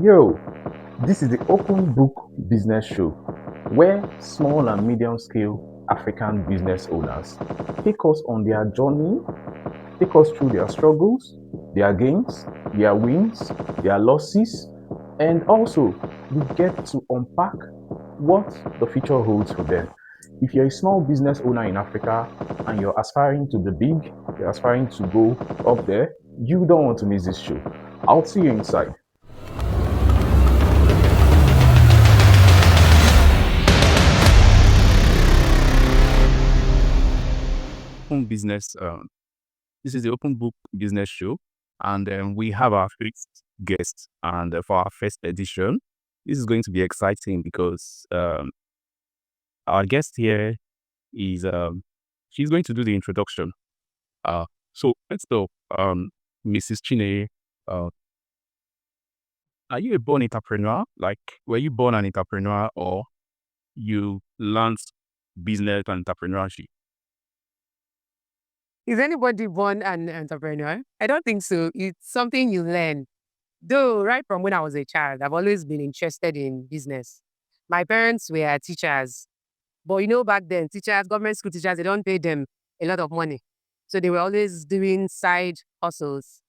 Yo, this is the Open Book Business Show where small and medium scale African business owners take us on their journey, take us through their struggles, their gains, their wins, their losses, and also we get to unpack what the future holds for them. If you're a small business owner in Africa and you're aspiring to be big, you're aspiring to go up there, you don't want to miss this show. I'll see you inside. Open business. This is the Open Book Business Show, and we have our first guest. And for our first edition, this is going to be exciting because our guest here is she's going to do the introduction. So let's go. Mrs. Chinenye, uh, are you a born entrepreneur? Like, were you born an entrepreneur, or you learned business and entrepreneurship? Is anybody born an entrepreneur? I don't think so. It's something you learn. Though, right from when I was a child, I've always been interested in business. My parents were teachers, but back then, teachers, government school teachers, they don't pay them a lot of money. So they were always doing side hustles.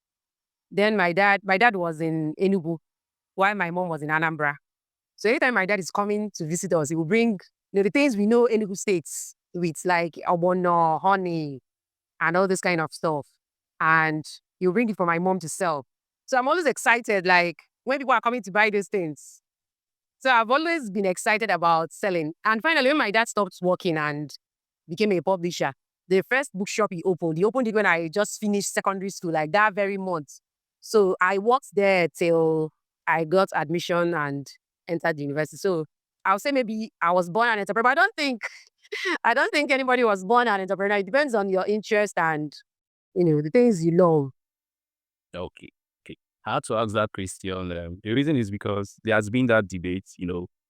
Then my dad was in Enugu, while my mom was in Anambra. So anytime my dad is coming to visit us, he will bring the things we know Enugu states with, like abono, honey, and all this kind of stuff. And he'll bring it for my mom to sell. So I'm always excited, like when people are coming to buy those things. So I've always been excited about selling. And finally, when my dad stopped working and became a publisher, the first bookshop he opened it when I just finished secondary school, like that very month. So I worked there till I got admission and entered the university. So I'll say maybe I was born an entrepreneur, but I don't think anybody was born an entrepreneur. It depends on your interest and the things you love. Okay. Okay. I had to ask that question. The reason is because there has been that debate.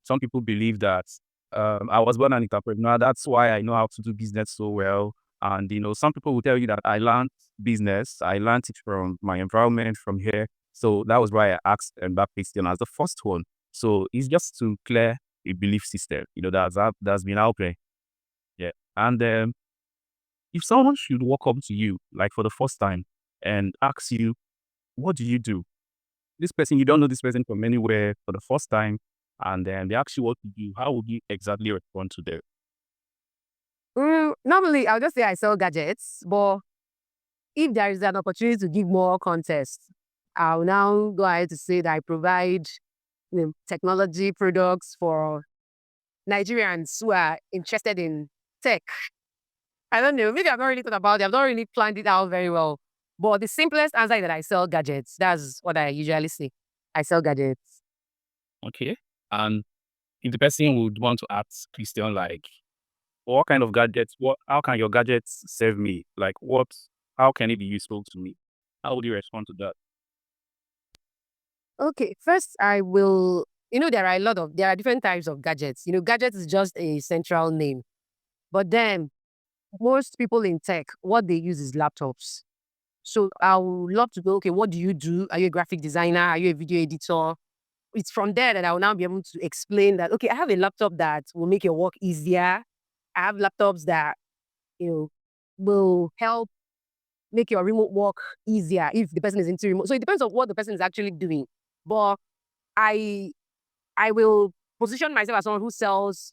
Some people believe that I was born an entrepreneur. That's why I know how to do business so well. And, some people will tell you that I learned business. I learned it from my environment from here. So that was why I asked that question as the first one. So it's just to clear a belief system, that's been out there. Yeah. And if someone should walk up to you, like for the first time, and ask you, what do you do? This person, you don't know this person from anywhere for the first time, and then they ask you what to do. How would you exactly respond to them? Normally, I'll just say I sell gadgets, but if there is an opportunity to give more context, I'll now go ahead to say that I provide technology products for Nigerians who are interested in tech. I don't know. Maybe I've not really thought about it. I've not really planned it out very well. But the simplest answer is that I sell gadgets. That's what I usually say. I sell gadgets. Okay. And if the person would want to ask Christian, like, what kind of gadgets, how can your gadgets serve me? Like, how can it be useful to me? How would you respond to that? Okay, first I will, there are different types of gadgets. Gadgets is just a central name. But then most people in tech, what they use is laptops. So I would love to go, okay, what do you do? Are you a graphic designer? Are you a video editor? It's from there that I will now be able to explain that, okay, I have a laptop that will make your work easier. I have laptops that, you know, will help make your remote work easier if the person is into remote. So it depends on what the person is actually doing. But I I will position myself as someone who sells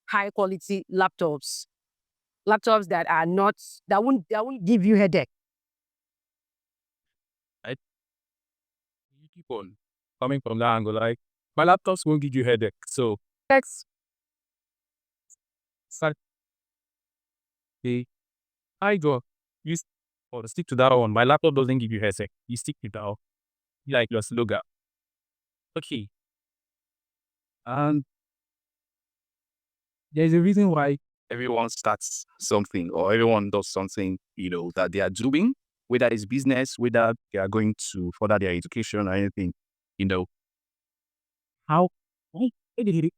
high quality laptops that are not that won't give you headache. I you keep on coming from that angle, like, my laptops won't give you headache. So let's start. Okay, I go. You s- or stick to that one. My laptop doesn't give you headache. You stick to that one. Like your slogan. Okay. And there's a reason why everyone starts something or everyone does something, that they are doing, whether it's business, whether they are going to further their education or anything, you know. How why did he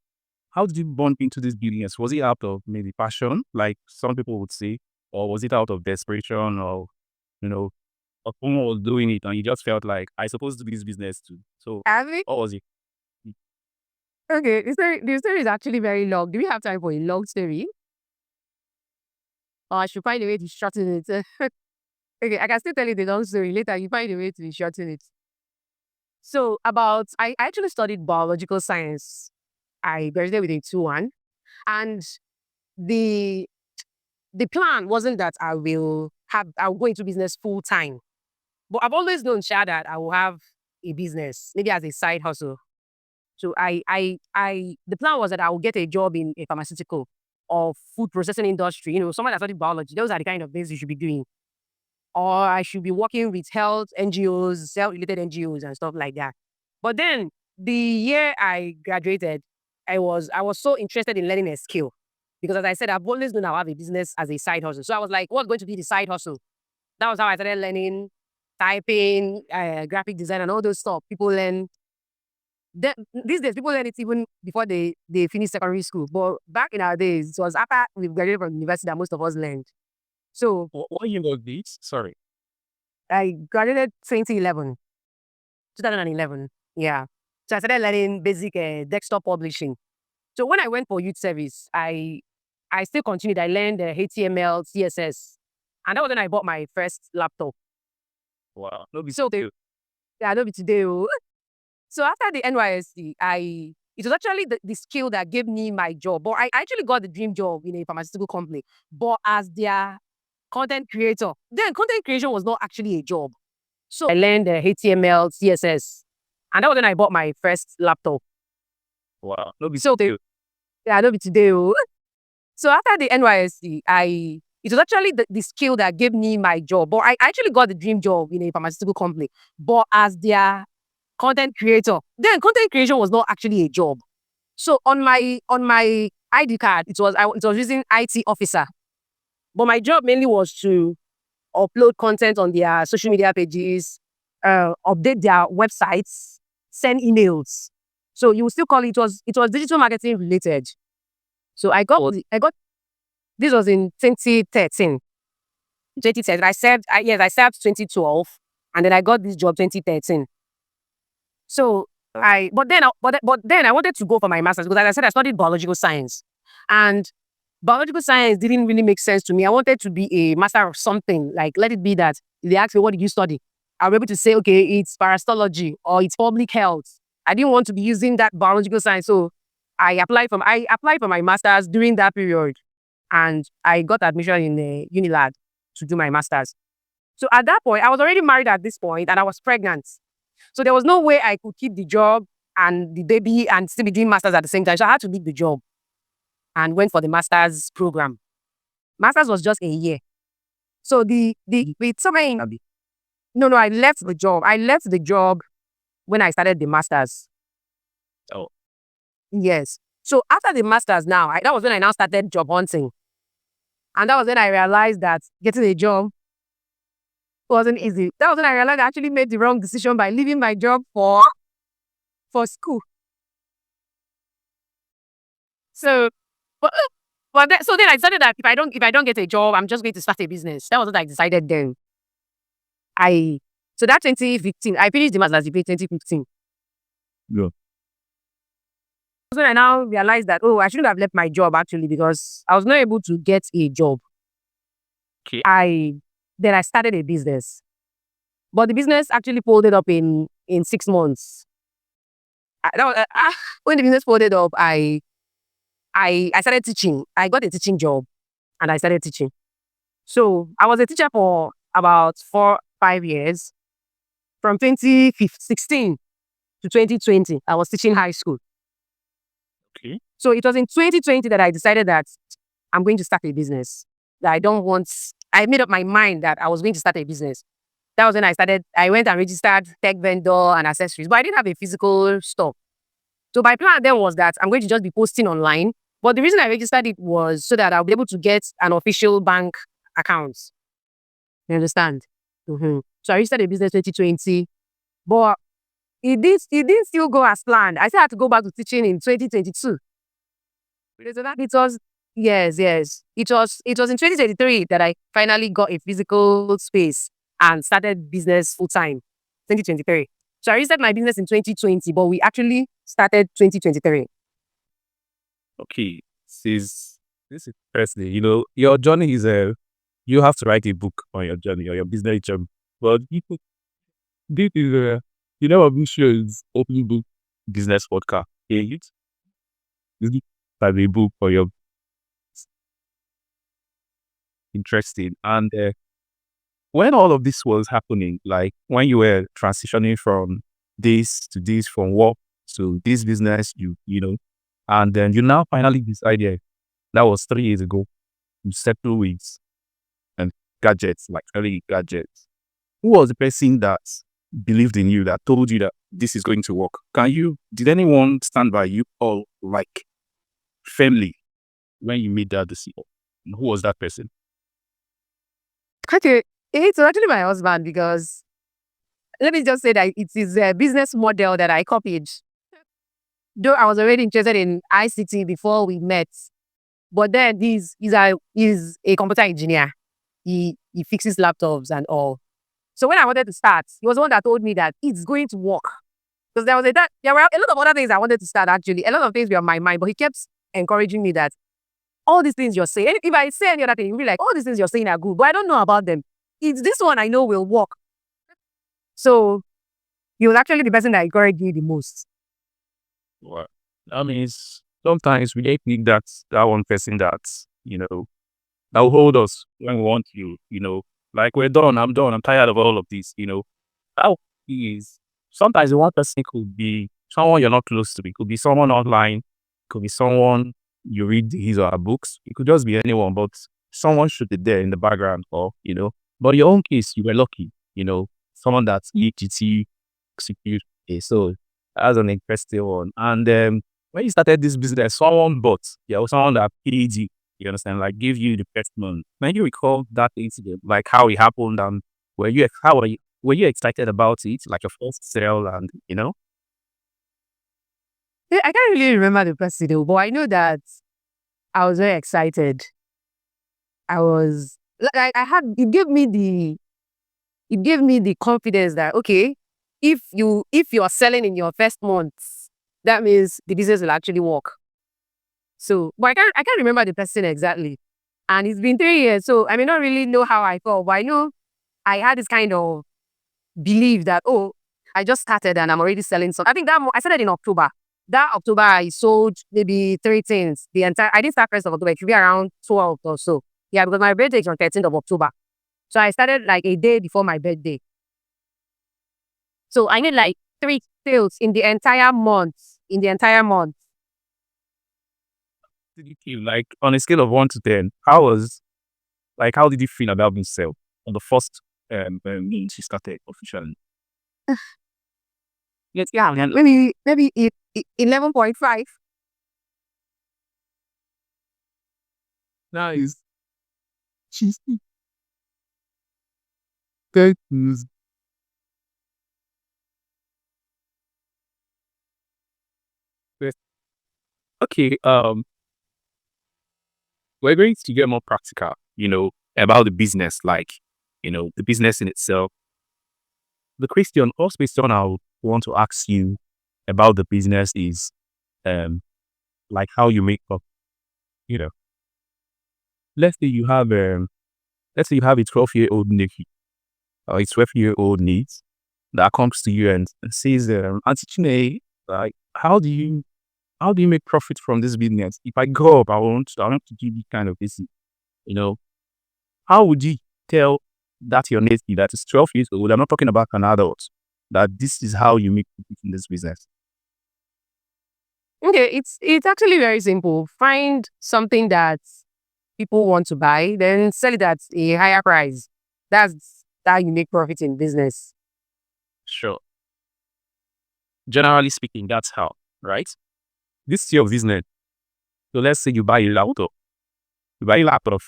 how did you bump into this business? Was it out of maybe passion, like some people would say, or was it out of desperation you know, or someone was doing it and you just felt like I supposed to do this business too. So I think what was it? Okay, the story is actually very long. Do we have time for a long story? Or I should find a way to shorten it. Okay, I can still tell you the long story later. You find a way to shorten it. So I actually studied biological science. I graduated with a 2-1. And the the plan wasn't that I'll go into business full time. But I've always known, Sha, that I will have a business, maybe as a side hustle. So the plan was that I will get a job in a pharmaceutical or food processing industry, someone that studied biology. Those are the kind of things you should be doing. Or I should be working with health NGOs, health-related NGOs and stuff like that. But then the year I graduated, I was so interested in learning a skill. Because as I said, I've always known I'll have a business as a side hustle. So I was like, what's going to be the side hustle? That was how I started learning typing, graphic design, and all those stuff. People learn these days, people learn it even before they finish secondary school. But back in our days, it was after we graduated from university that most of us learned. So What year was this? Sorry. I graduated 2011. Yeah. So I started learning basic desktop publishing. So when I went for youth service, I still continued. I learned HTML, CSS. And that was when I bought my first laptop. Wow. No be So you. I don't be today. Oh. So after the NYSC, it was actually the skill that gave me my job. But I actually got the dream job in a pharmaceutical company, but as their content creator. Then content creation was not actually a job. So I learned HTML, CSS. And that was when I bought my first laptop. Wow. No be So you. I don't be today. Oh. So after the NYSC, it was actually the skill that gave me my job. But I actually got the dream job in a pharmaceutical company, but as their content creator. Then content creation was not actually a job. So on my ID card, it was using IT officer. But my job mainly was to upload content on their social media pages, update their websites, send emails. So you would still call it was digital marketing related. So I got this was in 2013. 2013. I served 2012, and then I got this job 2013. So but then I wanted to go for my master's because, as I said, I studied biological science, and biological science didn't really make sense to me. I wanted to be a master of something. Like, let it be that if they ask me, what did you study? I'll be able to say, okay, it's parasitology or it's public health. I didn't want to be using that biological science. So I applied for my master's during that period, and I got admission in Unilad to do my master's. So at that point, I was already married at this point and I was pregnant. So there was no way I could keep the job and the baby and still be doing master's at the same time. So I had to leave the job and went for the master's program. Master's was just a year. So the with somebody no, I left the job. I left the job when I started the master's. Oh. Yes. So after the master's now, that was when I now started job hunting. And that was when I realized that getting a job wasn't easy. That was when I realized I actually made the wrong decision by leaving my job for school. So so then I decided that if I don't get a job, I'm just going to start a business. That was what I decided then. So that 2015, I finished the master's degree 2015. Yeah. So when I now realized that, I shouldn't have left my job actually because I was not able to get a job. Okay. Then I started a business. But the business actually folded up in 6 months. When the business folded up, I started teaching. I got a teaching job and I started teaching. So I was a teacher for about 4-5 years. From 2016 to 2020, I was teaching high school. Okay. So it was in 2020 that I decided that I'm going to start a business. That I made up my mind that I was going to start a business. That was when I went and registered tech vendor and accessories, but I didn't have a physical store. So my plan then was that I'm going to just be posting online. But the reason I registered it was so that I'll be able to get an official bank account. You understand? So I registered a business 2020, but it didn't still go as planned. I still had to go back to teaching in 2022. So it was yes. It was in 2023 that I finally got a physical space and started business full time. 2023. So I registered my business in 2020, but we actually started 2023. Okay, this is firstly, your journey is you have to write a book on your journey or your business journey. But this is this show is open book business podcast. Okay, this is like a book for your interesting. And when all of this was happening, like when you were transitioning from this to this, from work to this business, and then you now finally decided that was 3 years ago. You settle with and gadgets, like early gadgets. Who was the person that believed in you, that told you that this is going to work? Did anyone stand by you or like family when you made that decision? Who was that person? Okay, it's actually my husband because let me just say that it is a business model that I copied. Though I was already interested in ICT before we met, but then he's a computer engineer. He fixes laptops and all. So when I wanted to start, he was the one that told me that it's going to work. Because there were a lot of other things I wanted to start actually. A lot of things were on my mind, but he kept encouraging me that all these things you're saying, if I say any other thing, you'll be like, all these things you're saying are good, but I don't know about them. It's this one I know will work. So he was actually the person that encouraged me the most. What? I mean, sometimes we need that one person that will hold us when we want like we're done, I'm done, I'm tired of all of this. How is sometimes the one person could be someone you're not close to. It could be someone online, it could be someone you read his or her books. It could just be anyone, but someone should be there in the background But your own case, you were lucky, someone that's EGT execute. Okay, so that's an interesting one. And when you started this business, someone that paid you. You understand? Like give you the best money. When you recall that incident, like how it happened, and were you excited about it, like your first sale, and I can't really remember the person though, but I know that I was very excited. I was like it gave me the confidence that okay, if you are selling in your first month, that means the business will actually work. So, but I can't remember the person exactly. And it's been 3 years, so I may not really know how I felt, but I know I had this kind of belief that oh, I just started and I'm already selling some. I think I started in October. That October I sold maybe 3 things. I didn't start 1st of October, it should be around 12th or so. Yeah, because my birthday is on 13th of October. So I started like a day before my birthday. So I made like 3 sales in the entire month. In the entire month. did you feel like on a scale of 1 to 10? How did you feel about being sale on the first means you started officially? Yes, yeah. Maybe 11.5. Nice. Cheesy. Thank you. Yes. Okay, we're going to get more practical, about the business, the business in itself. The first question I would want to ask you about the business is, like how you make up, you know, let's say you have, a 12-year-old nephew or a 12-year-old niece that comes to you and says, Auntie Chinenye, like, how do you make profit from this business? If I go up, I want to give you kind of this, you know, how would you tell that your nephew that is 12 years old, I'm not talking about an adult, that this is how you make profit in this business? Okay, it's actually very simple. Find something that people want to buy, then sell it at a higher price. That's how you make profit in business. Sure. Generally speaking, that's how, right? This is your business. So let's say you buy a laptop. You buy a laptop,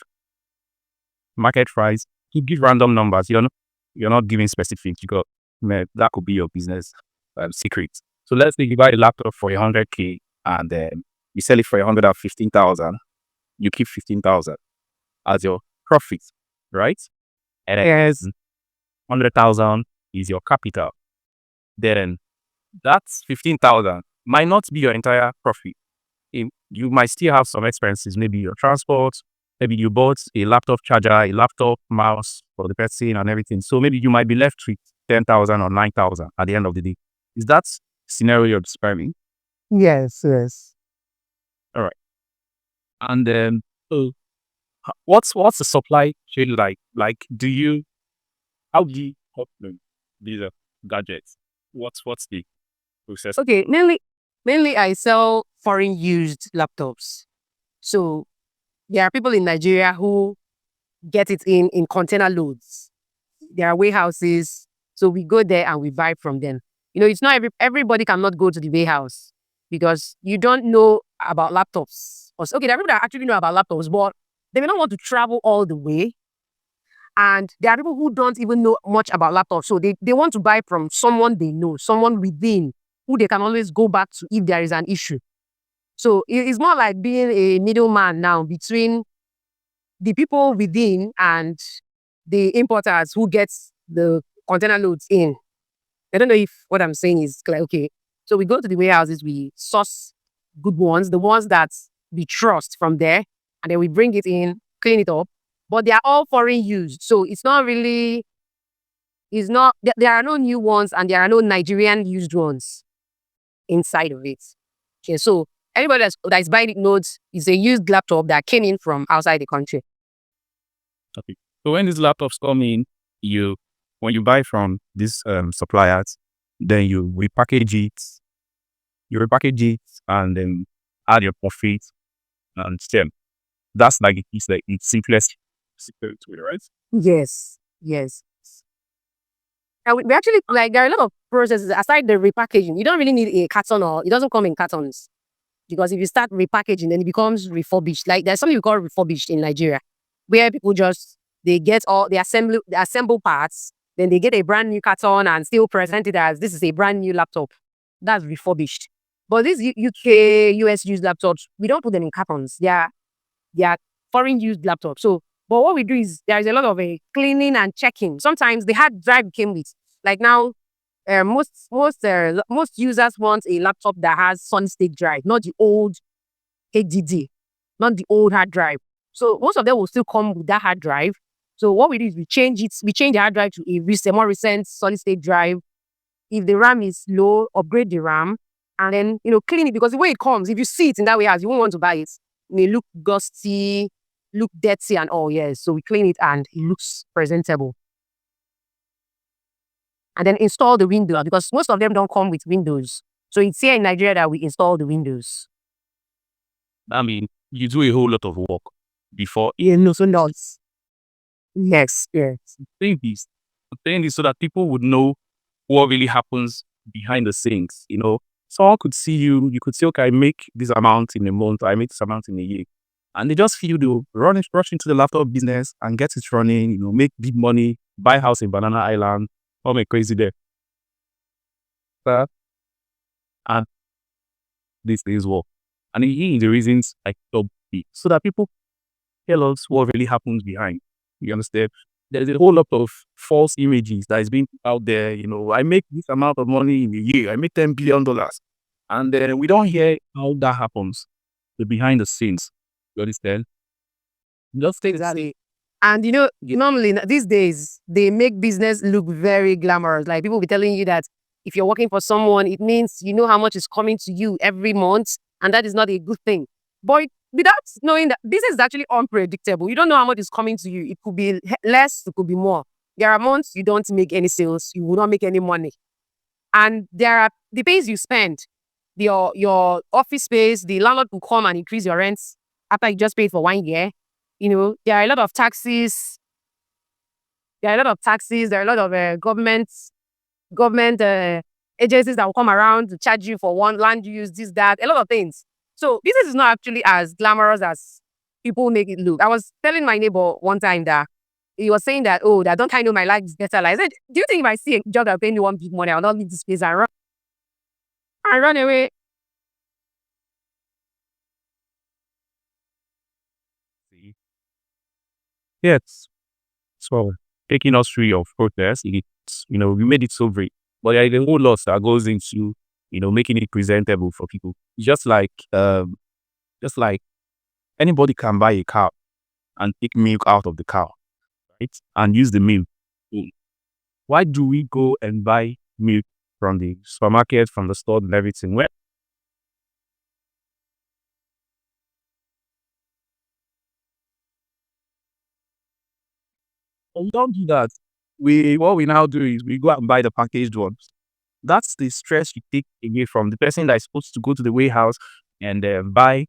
market price, you give random numbers. You're not giving specifics because man, that could be your business secret. So let's say you buy a laptop for 100K and you sell it for 115,000. You keep 15,000 as your profit, right? And as 100,000 is your capital. then that's 15,000 might not be your entire profit. You might still have some expenses, maybe your transport, maybe you bought a laptop charger, a laptop mouse for the person and everything. So maybe you might be left with 10,000 or 9,000 at the end of the day. Is that scenario you're describing? Yes, yes. All right. And then, uh, what's the supply chain like? Like, how do you upload these gadgets? What's the process? Okay, mainly I sell foreign used laptops. So there are people in Nigeria who get it in container loads. There are warehouses. So we go there and we buy from them. It's not everybody cannot go to the warehouse because you don't know about laptops. Okay, there are people that actually know about laptops, but they may not want to travel all the way. And there are people who don't even know much about laptops. So they want to buy from someone they know, someone within who they can always go back to if there is an issue. So it's more like being a middleman now between the people within and the importers who gets the container loads in. I don't know if what I'm saying is clear. Okay. So we go to the warehouses, we source good ones, the ones that we trust from there, and then we bring it in, clean it up. But they are all foreign used. So it's not really, it's not, there are no new ones and there are no Nigerian used ones inside of it. Okay. So anybody that is buying it knows it's a used laptop that came in from outside the country. Okay. So when these laptops come in, when you buy from these suppliers, then you repackage it and then add your profit and sell. That's like it's like the simplest way, right? Yes. Yes. And we actually like there are a lot of processes aside the repackaging. You don't really need a carton or it doesn't come in cartons. Because if you start repackaging, then it becomes refurbished. Like there's something we call refurbished in Nigeria, where people just they assemble parts, then they get a brand new carton and still present it as this is a brand new laptop. That's refurbished. But these UK, US used laptops, we don't put them in cartons. They are foreign used laptops. So, but what we do is there is a lot of cleaning and checking. Sometimes the hard drive came with. Like now, most users want a laptop that has solid state drive, not the old HDD, not the old hard drive. So most of them will still come with that hard drive. So what we do is we change it. We change the hard drive to a more recent solid state drive. If the RAM is low, upgrade the RAM, and then clean it because the way it comes, if you see it in that way, as you won't want to buy it. It may look gusty, look dirty, and all. Yes, so we clean it and it looks presentable. And then install the Windows because most of them don't come with Windows. So it's here in Nigeria that we install the Windows. I mean, you do a whole lot of work before. Yeah, no, so not. Yes, yes. Saying this so that people would know what really happens behind the scenes. Someone could see you could say, okay, I make this amount in a month, I make this amount in a year. And they just feel to rush into the laptop business and get it running, make big money, buy house in Banana Island, all make crazy there. And this is what. And here is the reasons I stop it. So that people tell us what really happens behind. You understand? There's a whole lot of false images that is being put out there. I make this amount of money in a year. I make $10 billion. And then we don't hear how that happens. The behind the scenes. You understand? Just take Exactly. And normally these days, they make business look very glamorous. Like people will be telling you that if you're working for someone, it means you know how much is coming to you every month. And that is not a good thing. But without knowing that business is actually unpredictable, you don't know how much is coming to you. It could be less, it could be more. There are months you don't make any sales, you will not make any money. And there are the pays you spend, your office space, the landlord will come and increase your rents after you just paid for 1 year. There are a lot of taxes. There are a lot of taxes. There are a lot of government agencies that will come around to charge you for one land use, this, that, a lot of things. So business is not actually as glamorous as people make it look. I was telling my neighbor one time that he was saying that, oh, that don't I know my life is better. Like, I said, do you think if I see a job that will pay me one big money, I will not leave this place and run away? Yes. So taking us through your process, we made it so great. but there is a whole lot that goes into, making it presentable for people. Just like anybody can buy a cow and take milk out of the cow, right? And use the milk. Why do we go and buy milk from the supermarket, from the store and everything? Well, we don't do that. What we now do is we go out and buy the packaged ones. That's the stress you take away from the person that is supposed to go to the warehouse and buy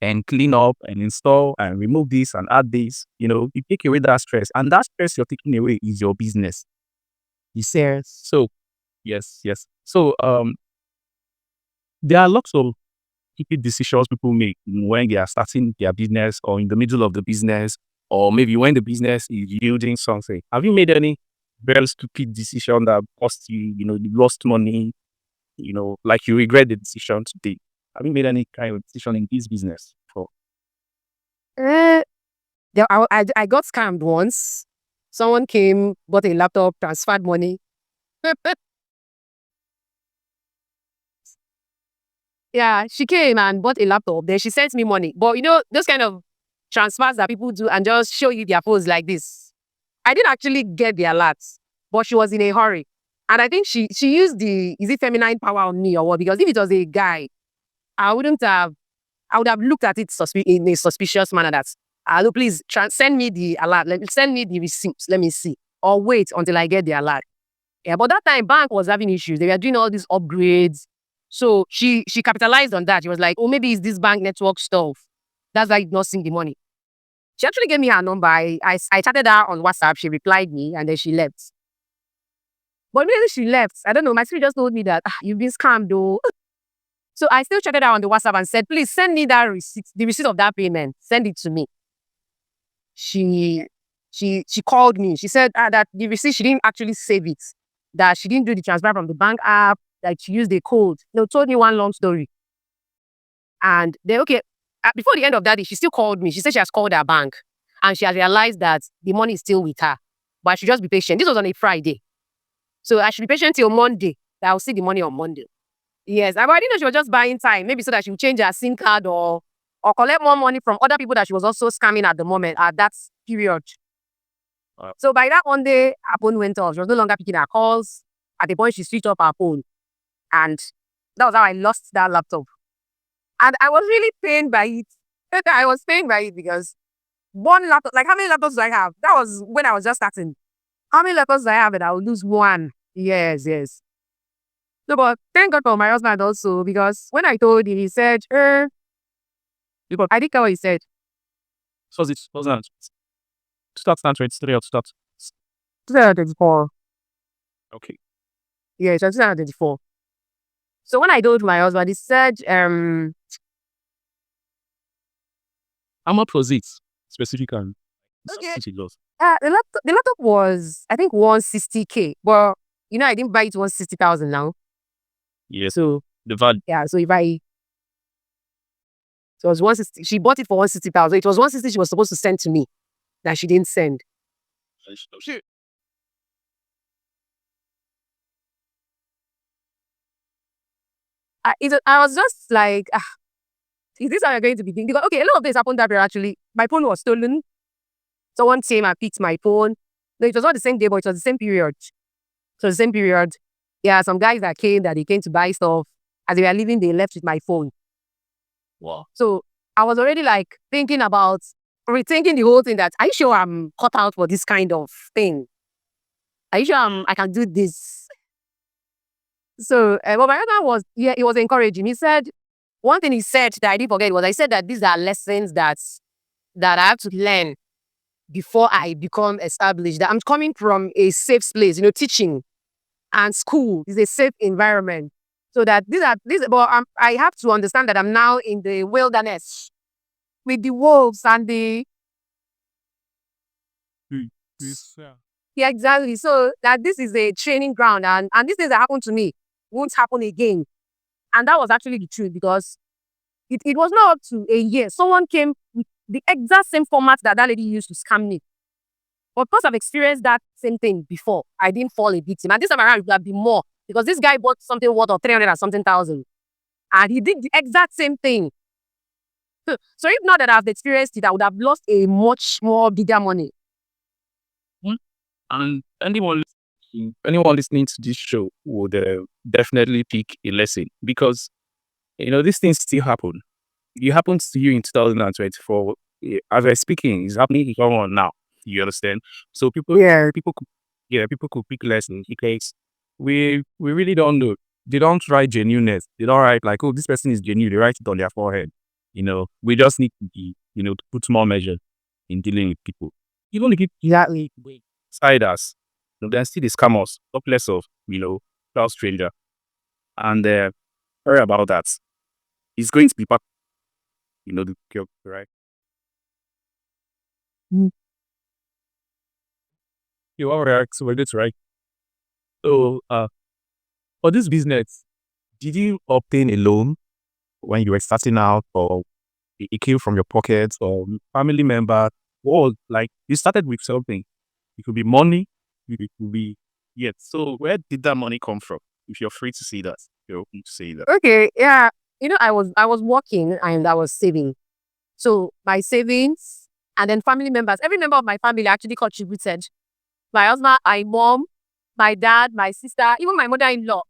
and clean up and install and remove this and add this. You take away that stress, and that stress you're taking away is your business. You see? So yes. So there are lots of stupid decisions people make when they are starting their business or in the middle of the business, or maybe when the business is yielding something. Have you made any very stupid decision that cost you, you lost money, like you regret the decision today? Have you made any kind of decision in this business before? Eh, I got scammed once. Someone came, bought a laptop, transferred money. Yeah, she came and bought a laptop. Then she sent me money. But those kind of transfers that people do and just show you their phones like this. I didn't actually get the alert, but she was in a hurry. And I think she used is it feminine power on me or what? Because if it was a guy, I would have looked at it in a suspicious manner that, look, please send me the alert. Send me the receipts. Let me see. Or wait until I get the alert. Yeah, but that time bank was having issues. They were doing all these upgrades. So she capitalized on that. She was like, oh, maybe it's this bank network stuff. That's why you've not seen the money. She actually gave me her number. I chatted her on WhatsApp. She replied me and then she left. But immediately she left, I don't know, my spirit just told me that you've been scammed though. So I still chatted her on the WhatsApp and said, please send me that receipt, the receipt of that payment. Send it to me. She called me. She said that the receipt, she didn't actually save it. That she didn't do the transfer from the bank app, that she used a code. Told me one long story. And then, okay, before the end of that day, she still called me. She said she has called her bank and she has realized that the money is still with her. But I should just be patient. This was on a Friday. So I should be patient till Monday. That I'll see the money on Monday. Yes, but I didn't know she was just buying time. Maybe so that she would change her SIM card or collect more money from other people that she was also scamming at the moment, at that period. So by that Monday, her phone went off. She was no longer picking her calls. At the point, she switched off her phone. And that was how I lost that laptop. And I was really pained by it. I was pained by it because one laptop, like how many laptops do I have? That was when I was just starting. How many laptops do I have and I will lose one? Yes. So, but thank God for my husband also, because when I told him, he said, I didn't care what he said. So it's 2023 or 2024. Okay. Yeah, it's 2024. So when I told my husband, he said, How much was it specifically? okay. The The laptop was, I think, 160K. But, I didn't buy it 160,000 now. Yes. So, the value. Yeah, so it was 160. She bought it for 160,000. It was 160 she was supposed to send to me that she didn't send. I was just like, is this how you're going to be thinking? Because, okay, a lot of this happened that period actually. My phone was stolen. Someone came and picked my phone. No, it was not the same day, but it was the same period. So the same period. Yeah, some guys that came to buy stuff. As they were leaving, they left with my phone. Wow. So I was already like thinking about rethinking the whole thing that, are you sure I'm cut out for this kind of thing? Are you sure I can do this? So, but my husband was, he was encouraging. He said, one thing he said that I didn't forget was, I said that these are lessons that I have to learn before I become established. That I'm coming from a safe place, teaching and school is a safe environment. So that but I have to understand that I'm now in the wilderness with the wolves and the. Yeah, exactly. So that this is a training ground, and these things that happened to me won't happen again. And that was actually the truth, because it was not up to a year. Someone came with the exact same format that lady used to scam me. But because I've experienced that same thing before, I didn't fall a victim. And this time around, it would have been more because this guy bought something worth of 300 and something thousand. And he did the exact same thing. So if not that I've experienced it, I would have lost a much more bigger money. And anyone listening to this show would definitely pick a lesson because these things still happen. It happens to you in 2024. As we're speaking, it's happening to someone now. You understand? So people could pick lessons because we really don't know. They don't write genuineness. They don't write like, oh, this person is genuine. They write it on their forehead. We just need to be, to put more measure in dealing with people. Even if people Exactly. side us, then still they scam us, talk less of, without stranger. And sorry about that. It's going to be part, the cure, right? You are right. So we're good, right? So for this business, did you obtain a loan when you were starting out, or it came from your pocket or family member, or like you started with something? It could be money, it could be So where did that money come from? If you're free to say that, you're open to say that. Okay, yeah. I was working and I was saving. So my savings and then family members, every member of my family actually contributed. My husband, my mom, my dad, my sister, even my mother-in-law.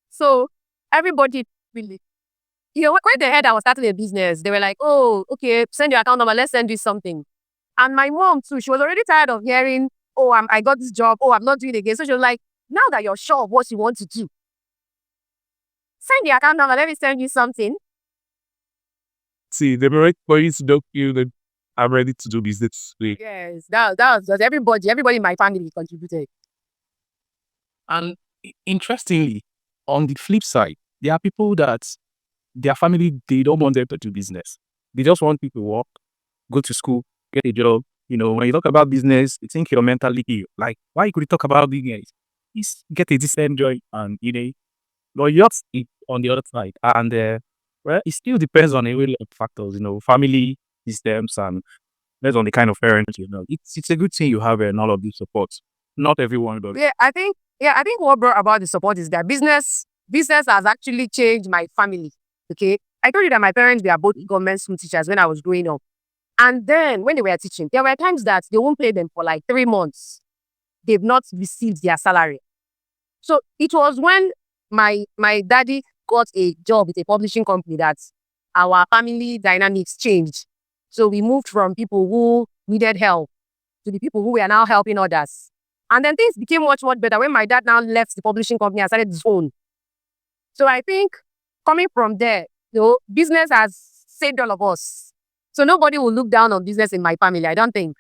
So everybody really, when they heard I was starting a business, they were like, oh, okay, send your account number, let's send you something. And my mom too, she was already tired of hearing, oh, I got this job, oh, I'm not doing it again. So she was like, now that you're sure of what you want to do, send your account number, let me send you something. See, they were right for you to doc you that I'm ready to do business. Yes, that was just everybody in my family contributed. And interestingly, on the flip side, there are people that their family, they don't want them to do business. They just want people to work, go to school, get a job. When you talk about business, you think you're mentally ill. Like, why could you talk about business? Just get a decent job and, but yours is on the other side. And, well, it still depends on a whole lot of factors, family systems and based on the kind of parent, It's a good thing you have all of these supports. Not everyone does. I think what brought about the support is that business has actually changed my family. Okay. I told you that my parents were both government school teachers when I was growing up. And then when they were teaching, there were times that they won't pay them for like 3 months. They've not received their salary. So it was when my daddy got a job with a publishing company that our family dynamics changed. So we moved from people who needed help to the people who were now helping others. And then things became much, much better when my dad now left the publishing company and started his own. So I think coming from there, business has saved all of us. So nobody will look down on business in my family, I don't think.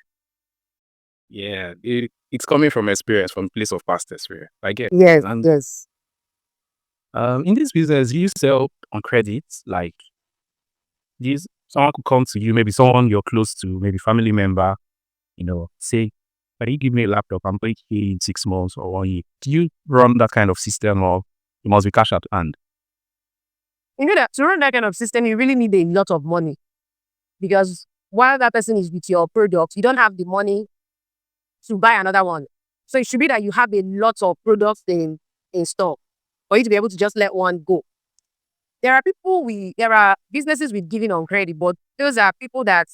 Yeah, it's coming from experience, from place of past experience. I get. Yes, And yes. in this business, you sell on credits. Like this, someone could come to you, maybe someone you're close to, maybe family member, say, can you give me a laptop? I'm going to pay in 6 months or 1 year. Do you run that kind of system, or you must be cash at hand? You know that to run that kind of system, you really need a lot of money because while that person is with your product, you don't have the money to buy another one. So it should be that you have a lot of products in stock for you to be able to just let one go. There are businesses with giving on credit, but those are people that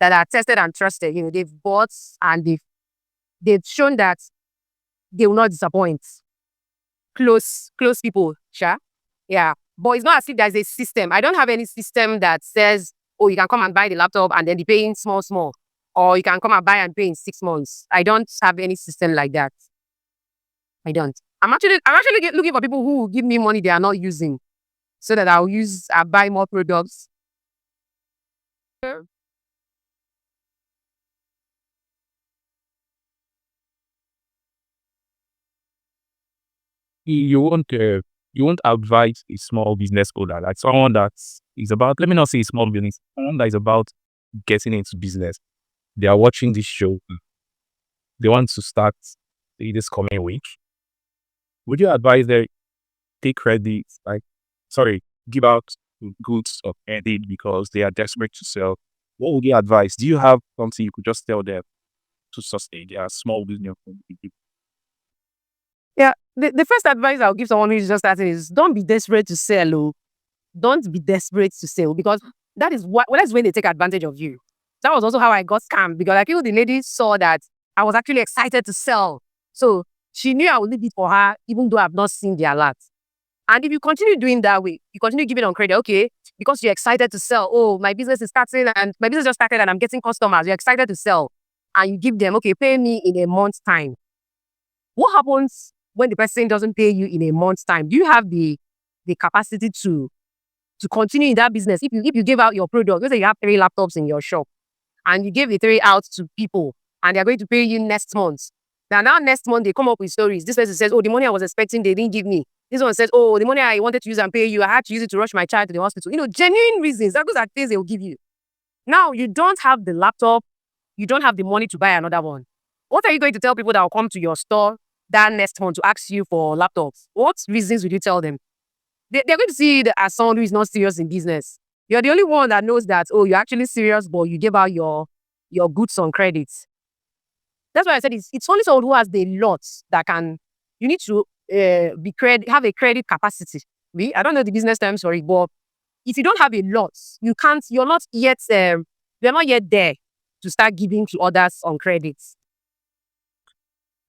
are tested and trusted. They've bought and they've shown that they will not disappoint. Close people, sure. Yeah. But it's not as if there's a system. I don't have any system that says, oh, you can come and buy the laptop and then be paying small, small. Or you can come and buy and pay in 6 months. I don't have any system like that. I don't. I'm actually looking for people who will give me money they are not using so that I'll buy more products. You won't advise a small business owner, like someone that is about, let me not say a small business, someone that is about getting into business. They are watching this show. They want to start this coming week. Would you advise them take credit, give out goods of credit because they are desperate to sell? what would you advise? Do you have something you could just tell them to sustain their small business? Yeah. The first advice I'll give someone who's just starting is don't be desperate to sell. Oh. Don't be desperate to sell because that is what well, that's when they take advantage of you. That was also how I got scammed because I feel the lady saw that I was actually excited to sell. So she knew I would leave it for her, even though I've not seen the alert. And if you continue doing that way, you continue giving on credit, okay, because you're excited to sell. Oh, my business is starting and my business just started and I'm getting customers. You're excited to sell. And you give them, okay, pay me in a month's time. What happens when the person doesn't pay you in a month's time? Do you have the capacity to continue in that business? If you give out your product, let's say you have 3 laptops in your shop and you give the 3 out to people and they're going to pay you next month. Now next month they come up with stories. This person says, oh, the money I was expecting, they didn't give me. This one says, oh, the money I wanted to use and pay you, I had to use it to rush my child to the hospital. Genuine reasons. Those are things they will give you. Now you don't have the laptop, you don't have the money to buy another one. What are you going to tell people that will come to your store that next month to ask you for laptops? What reasons would you tell them? They're going to see it as someone who is not serious in business. You're the only one that knows that, oh, you're actually serious, but you give out your goods on credit. That's why I said it's only someone who has the lot that can, you need to have a credit capacity. I don't know the business terms for it, but if you don't have a lot, you're not yet there to start giving to others on credit.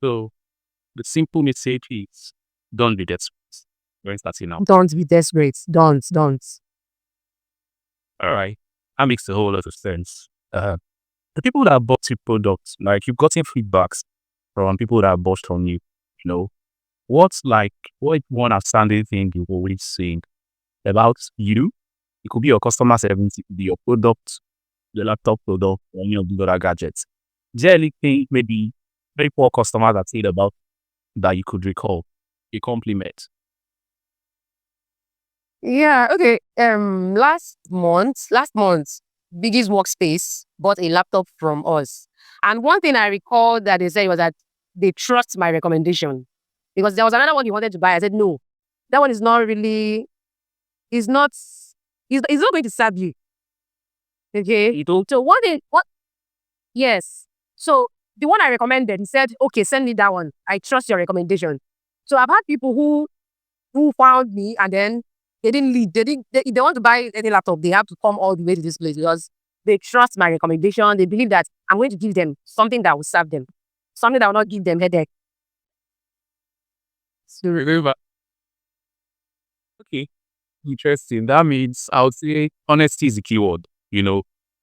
So the simple message is don't be desperate when starting out. Don't be desperate. Don't. All right. That makes a whole lot of sense. The people that bought your products, like you've gotten feedbacks from people that bought from you, what one outstanding thing you've always seen about you? It could be your customer service, it could be your product, the laptop product, or any of the other gadgets. Is there anything maybe very poor customers have said about that you could recall? A compliment. Yeah, okay. Last month, Biggie's Workspace bought a laptop from us. And one thing I recall that they said was that they trust my recommendation. Because there was another one he wanted to buy. I said, no, that one is not really, is not, is not going to serve you. Okay. So yes. So the one I recommended, he said, okay, send me that one. I trust your recommendation. So I've had people who found me and then they didn't leave. If they want to buy any laptop, they have to come all the way to this place because they trust my recommendation. They believe that I'm going to give them something that will serve them, something that will not give them headache. So remember, okay, interesting. That means I would say honesty is the keyword.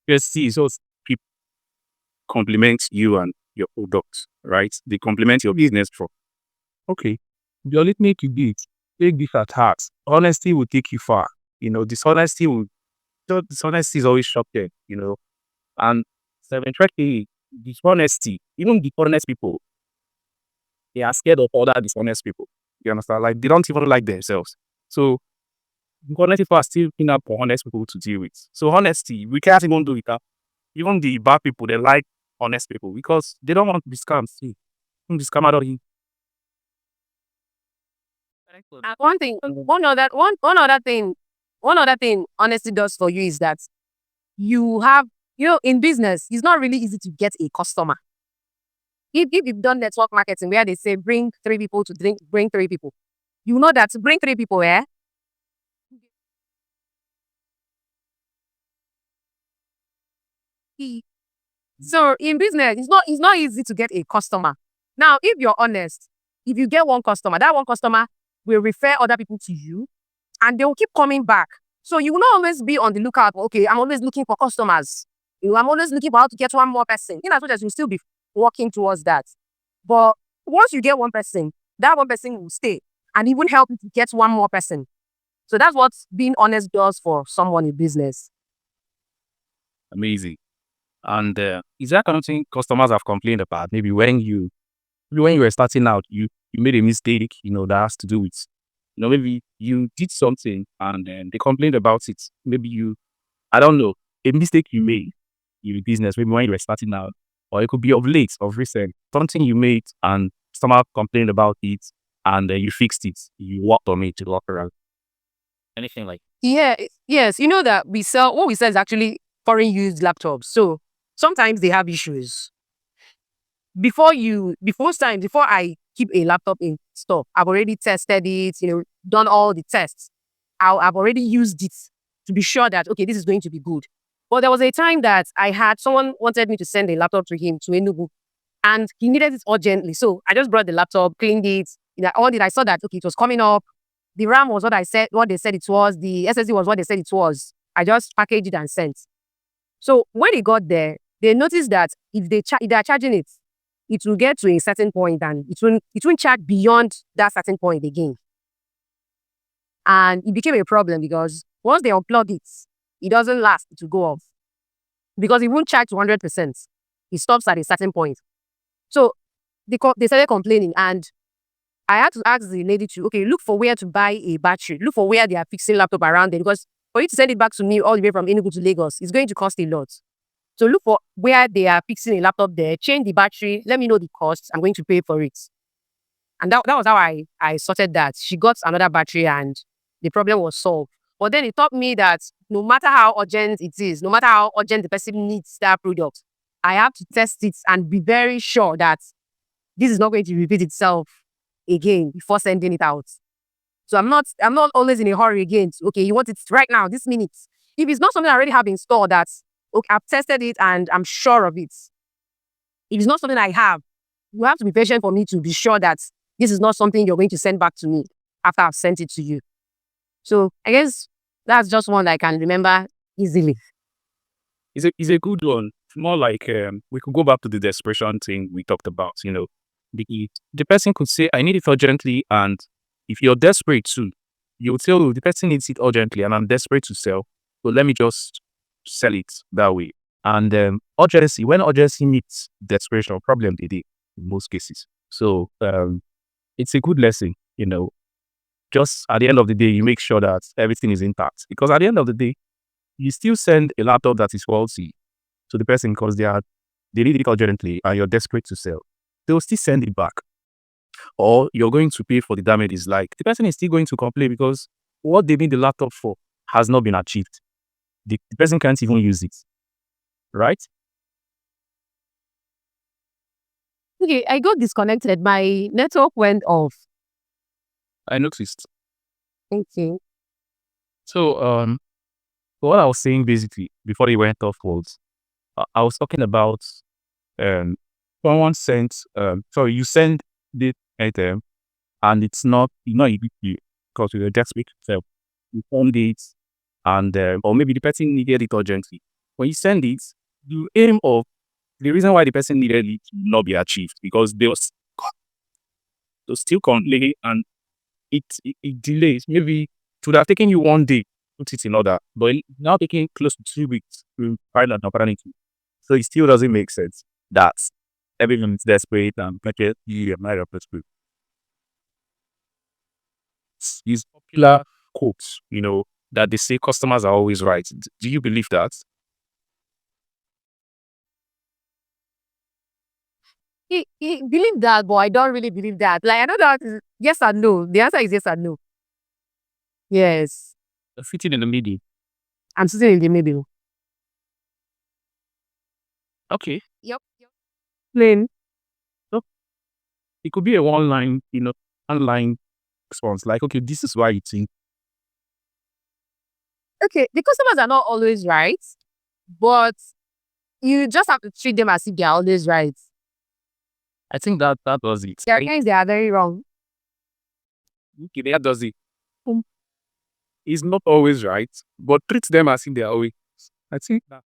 Honesty is just people compliment you and your product, right? They compliment your business for. Okay, the only thing you did, take this at heart. Honesty will take you far. Dishonesty is always shocking. And 730, dishonesty, even the honest people, they are scared of other dishonest people. You understand? Like they don't even like themselves. So honest people are still looking up for honest people to deal with. So honesty, we can't even do it. Even the bad people, they like honest people because they don't want to be scammed. See, be scammed out of you. And one other thing honesty does for you is that you have, in business, it's not really easy to get a customer. If you've done network marketing where they say bring 3 people to bring 3 people, you know that to bring 3 people, So in business, it's not easy to get a customer. Now, if you're honest, if you get one customer, that one customer will refer other people to you and they will keep coming back. So you will not always be on the lookout. Okay, I'm always looking for customers. I'm always looking for how to get one more person. As much as you'll still be working towards that. But once you get one person, that one person will stay and even help you to get one more person. So that's what being honest does for someone in business. Amazing. And is that kind of thing customers have complained about? Maybe when you were starting out, you made a mistake, that has to do with, maybe you did something and then they complained about it. Maybe I don't know, a mistake you made in your business, maybe when you were starting out, or it could be of late, of recent, something you made and someone complained about it and you fixed it. You worked on it to work around. Anything like yes, you know that what we sell is actually foreign used laptops. So sometimes they have issues. Before I keep a laptop in store, I've already tested it, done all the tests. I've already used it to be sure that, okay, this is going to be good. But there was a time that someone wanted me to send a laptop to him to Enugu, and he needed it urgently. So I just brought the laptop, cleaned it, all it. I saw that, okay, it was coming up. The RAM was what they said it was. The SSD was what they said it was. I just packaged it and sent. So when it got there, they noticed that if they are charging it, it will get to a certain point and it won't charge beyond that certain point again. And it became a problem because once they unplug it, it doesn't last to go off because it won't charge to 100%. It stops at a certain point. So they started complaining, and I had to ask the lady to, okay, look for where to buy a battery. Look for where they are fixing laptop around there, because for you to send it back to me all the way from Enugu to Lagos, it's going to cost a lot. So look for where they are fixing a laptop there, change the battery, let me know the cost, I'm going to pay for it. And that was how I sorted that. She got another battery and the problem was solved. But then it taught me that no matter how urgent it is, no matter how urgent the person needs that product, I have to test it and be very sure that this is not going to repeat itself again before sending it out. So I'm not always in a hurry again. Okay, you want it right now, this minute. If it's not something I already have installed, that's okay, I've tested it and I'm sure of it. If it's not something I have, you have to be patient for me to be sure that this is not something you're going to send back to me after I've sent it to you. So I guess that's just one that I can remember easily. It's a good one. It's more like we could go back to the desperation thing we talked about. The person could say, I need it urgently, and if you're desperate too, you would say, oh, the person needs it urgently and I'm desperate to sell, so let me just sell it that way. And urgency, when urgency meets desperation, problem they did in most cases. So it's a good lesson, just at the end of the day, you make sure that everything is intact, because at the end of the day, you still send a laptop that is faulty to the person because they need it urgently and you're desperate to sell. They'll still send it back. Or you're going to pay for the damages. Like, the person is still going to complain because what they need the laptop for has not been achieved. The person can't even use it. Right? Okay, I got disconnected. My network went off. I noticed. Okay. So what I was saying basically before it went off was I was talking about someone sent you send the item and it's not immediately because you're desperate to sell. You send it and or maybe the person needed it urgently. When you send it, the aim of the reason why the person needed it will not be achieved because they'll still complain and it delays. Maybe it would have taken you 1 day to put it in order, but it's now taking close to 2 weeks to find an opportunity. So it still doesn't make sense that everyone is desperate and you am not desperate. These popular quotes, that they say customers are always right. Do you believe that? He believe that, but I don't really believe that. Like, I know that is yes and no. The answer is yes and no. Yes. Fitting in the middle. I'm sitting in the middle. Okay. Yep. Plain. So it could be a one-line, online response. Like, okay, this is why you think. Okay, the customers are not always right, but you just have to treat them as if they are always right. I think that does it. There are times they are very wrong. Okay, that does it. It's not always right, but treat them as if they are always. I think that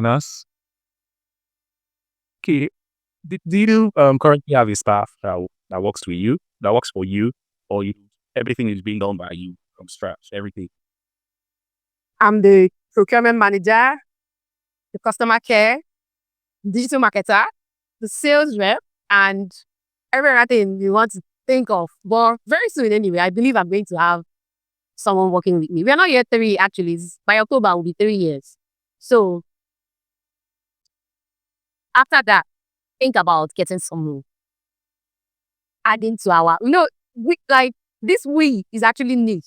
that's okay. Do you currently have a staff that works for you, or everything is being done by you from scratch, everything? I'm the procurement manager, the customer care, digital marketer, the sales rep, and everything you want to think of. But very soon, anyway, I believe I'm going to have someone working with me. We are not yet 3, actually. By October, will be 3 years. So after that, think about getting someone adding to our, this we is actually new.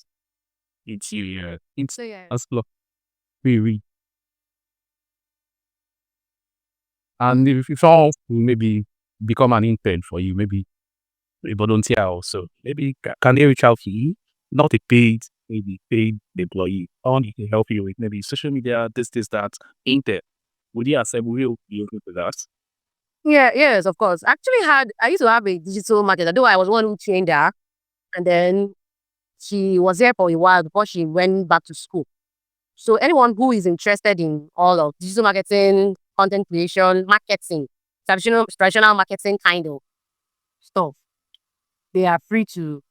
It's you, yeah. It's So yeah. as well. We And if someone wants to maybe become an intern for you, maybe a volunteer also, maybe can they reach out to you? Not a paid, maybe paid employee. Someone who can help you with maybe social media, this, that, intern. Would you accept? Will you be open to that? Yeah, yes, of course. I used to have a digital marketer, though I was one who trained her. And then she was there for a while before she went back to school. So anyone who is interested in all of digital marketing, content creation, marketing, traditional marketing kind of stuff, they are free to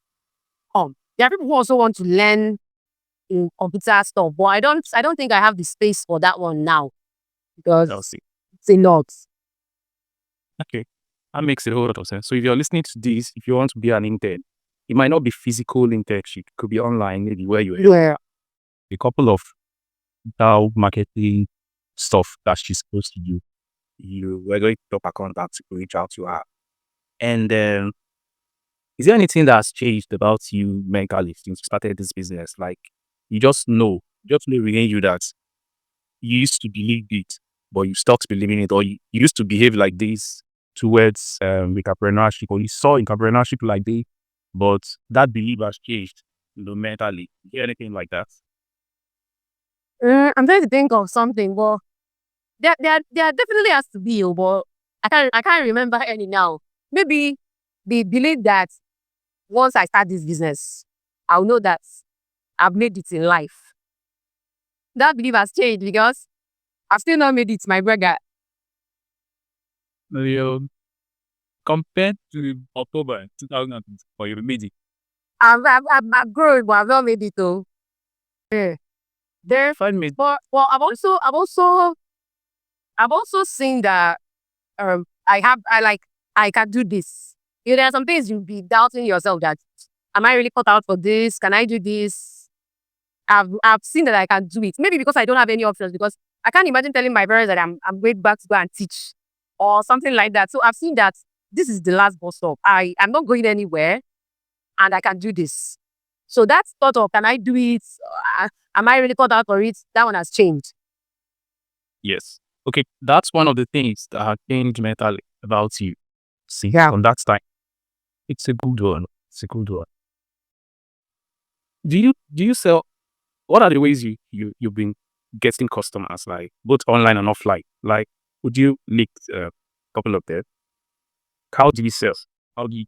come. There are people who also want to learn in computer stuff, but I don't think I have the space for that one now I'll because see. it's a lot. Okay. That makes a whole lot of sense. So if you're listening to this, if you want to be an intern, it might not be physical internship. It could be online, maybe where you have Where a couple of digital marketing stuff that she's supposed to do. We're going to drop a contact to reach out to her. And then, is there anything that's changed about you mentally since you started this business? Like, just know within you that you used to believe it, but you stopped believing it, or you used to behave like this towards entrepreneurship, or you saw entrepreneurship like this, but that belief has changed, mentally. Is there anything like that? I'm trying to think of something, but there definitely has to be, but I can't remember any now. Maybe the belief that once I start this business, I'll know that I've made it in life. That belief has changed because I've still not made it, my brother. You compared to October 2024, you made it. I've grown, but I've not made it though. Yeah. There, Find me. but I've also seen that I can do this. There are some things you'll be doubting yourself that am I really cut out for this? Can I do this? I've seen that I can do it. Maybe because I don't have any options because I can't imagine telling my parents that I'm going back to go and teach or something like that. So I've seen that this is the last bus stop. I'm not going anywhere and I can do this. So that thought of can I do it? Am I really cut out for it? That one has changed. Yes. Okay, that's one of the things that have changed mentally about you. See, Yeah. from that time, it's a good one. It's a good one. Do you sell? What are the ways you've been getting customers, like both online and offline? Like, would you list a couple of them? How do you sell? How do you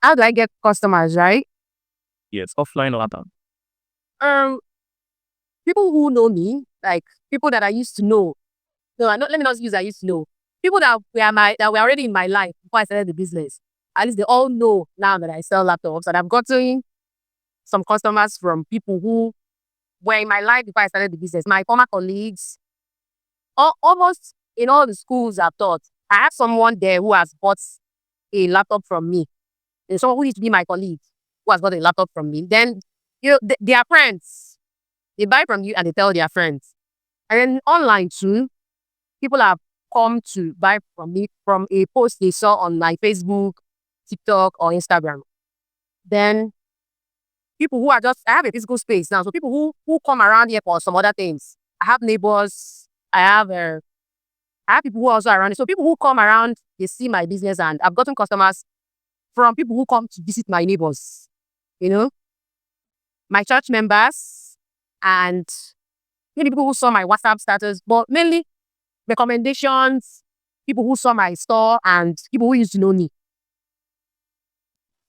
How do I get customers, right? Yes, offline or online? Um, People who know me, like people that I used to know. No, let me not use I used to know. People that were already in my life before I started the business. At least they all know now that I sell laptops, and I've gotten some customers from people who were in my life before I started the business. My former colleagues, almost in all the schools I've taught, I have someone there who has bought a laptop from me. And someone who used to be my colleague who has got a laptop from me. Then their friends, they buy from you and they tell their friends. And then online too, people have come to buy from me from a post they saw on my Facebook, TikTok, or Instagram. Then people who are I have a physical space now. So people who come around here for some other things. I have neighbors. I have people who are also around. So people who come around, they see my business, and I've gotten customers from people who come to visit my neighbors. You know, my church members, and many people who saw my WhatsApp status, but mainly recommendations, people who saw my store, and people who used to know me.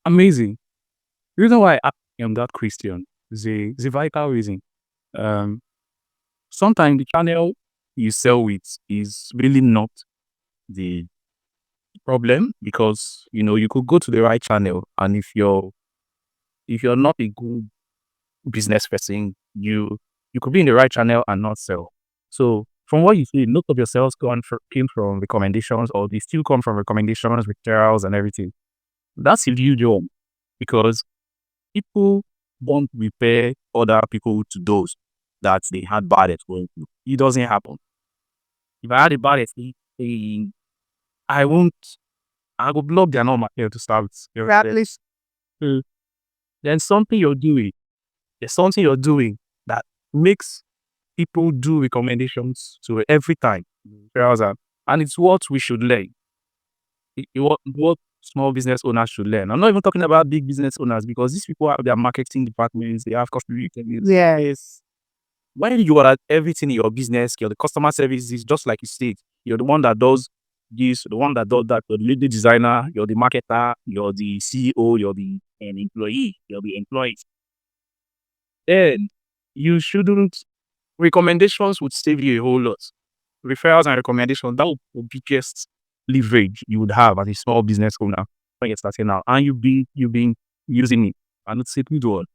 Amazing. The reason why I am that Christian is a vital reason. Um, Sometimes the channel you sell with is really not the problem, because you could go to the right channel, and if you're not a good business person, you could be in the right channel and not sell. So from what you see, most of your sales came from recommendations, or they still come from recommendations, referrals, and everything. That's a huge job, because people don't repair other people to those that they had bad experience with. It doesn't happen. If I had a bad experience, I won't. I will block their number here to start with. At least Mm. Then there's something you're doing that makes people do recommendations to every time. Browser. And it's what we should learn. What small business owners should learn. I'm not even talking about big business owners because these people have their marketing departments, they have customer service. Yes. When you are at everything in your business, you're the customer service is just like you said. You're the one that does this, the one that does that. You're the lead designer, you're the marketer, you're the CEO, you're the employee, you're the employee. Then you shouldn't. Recommendations would save you a whole lot. Referrals and recommendations, that would be the biggest leverage you would have as a small business owner when you're starting out. And you've been using it. And it's a good one.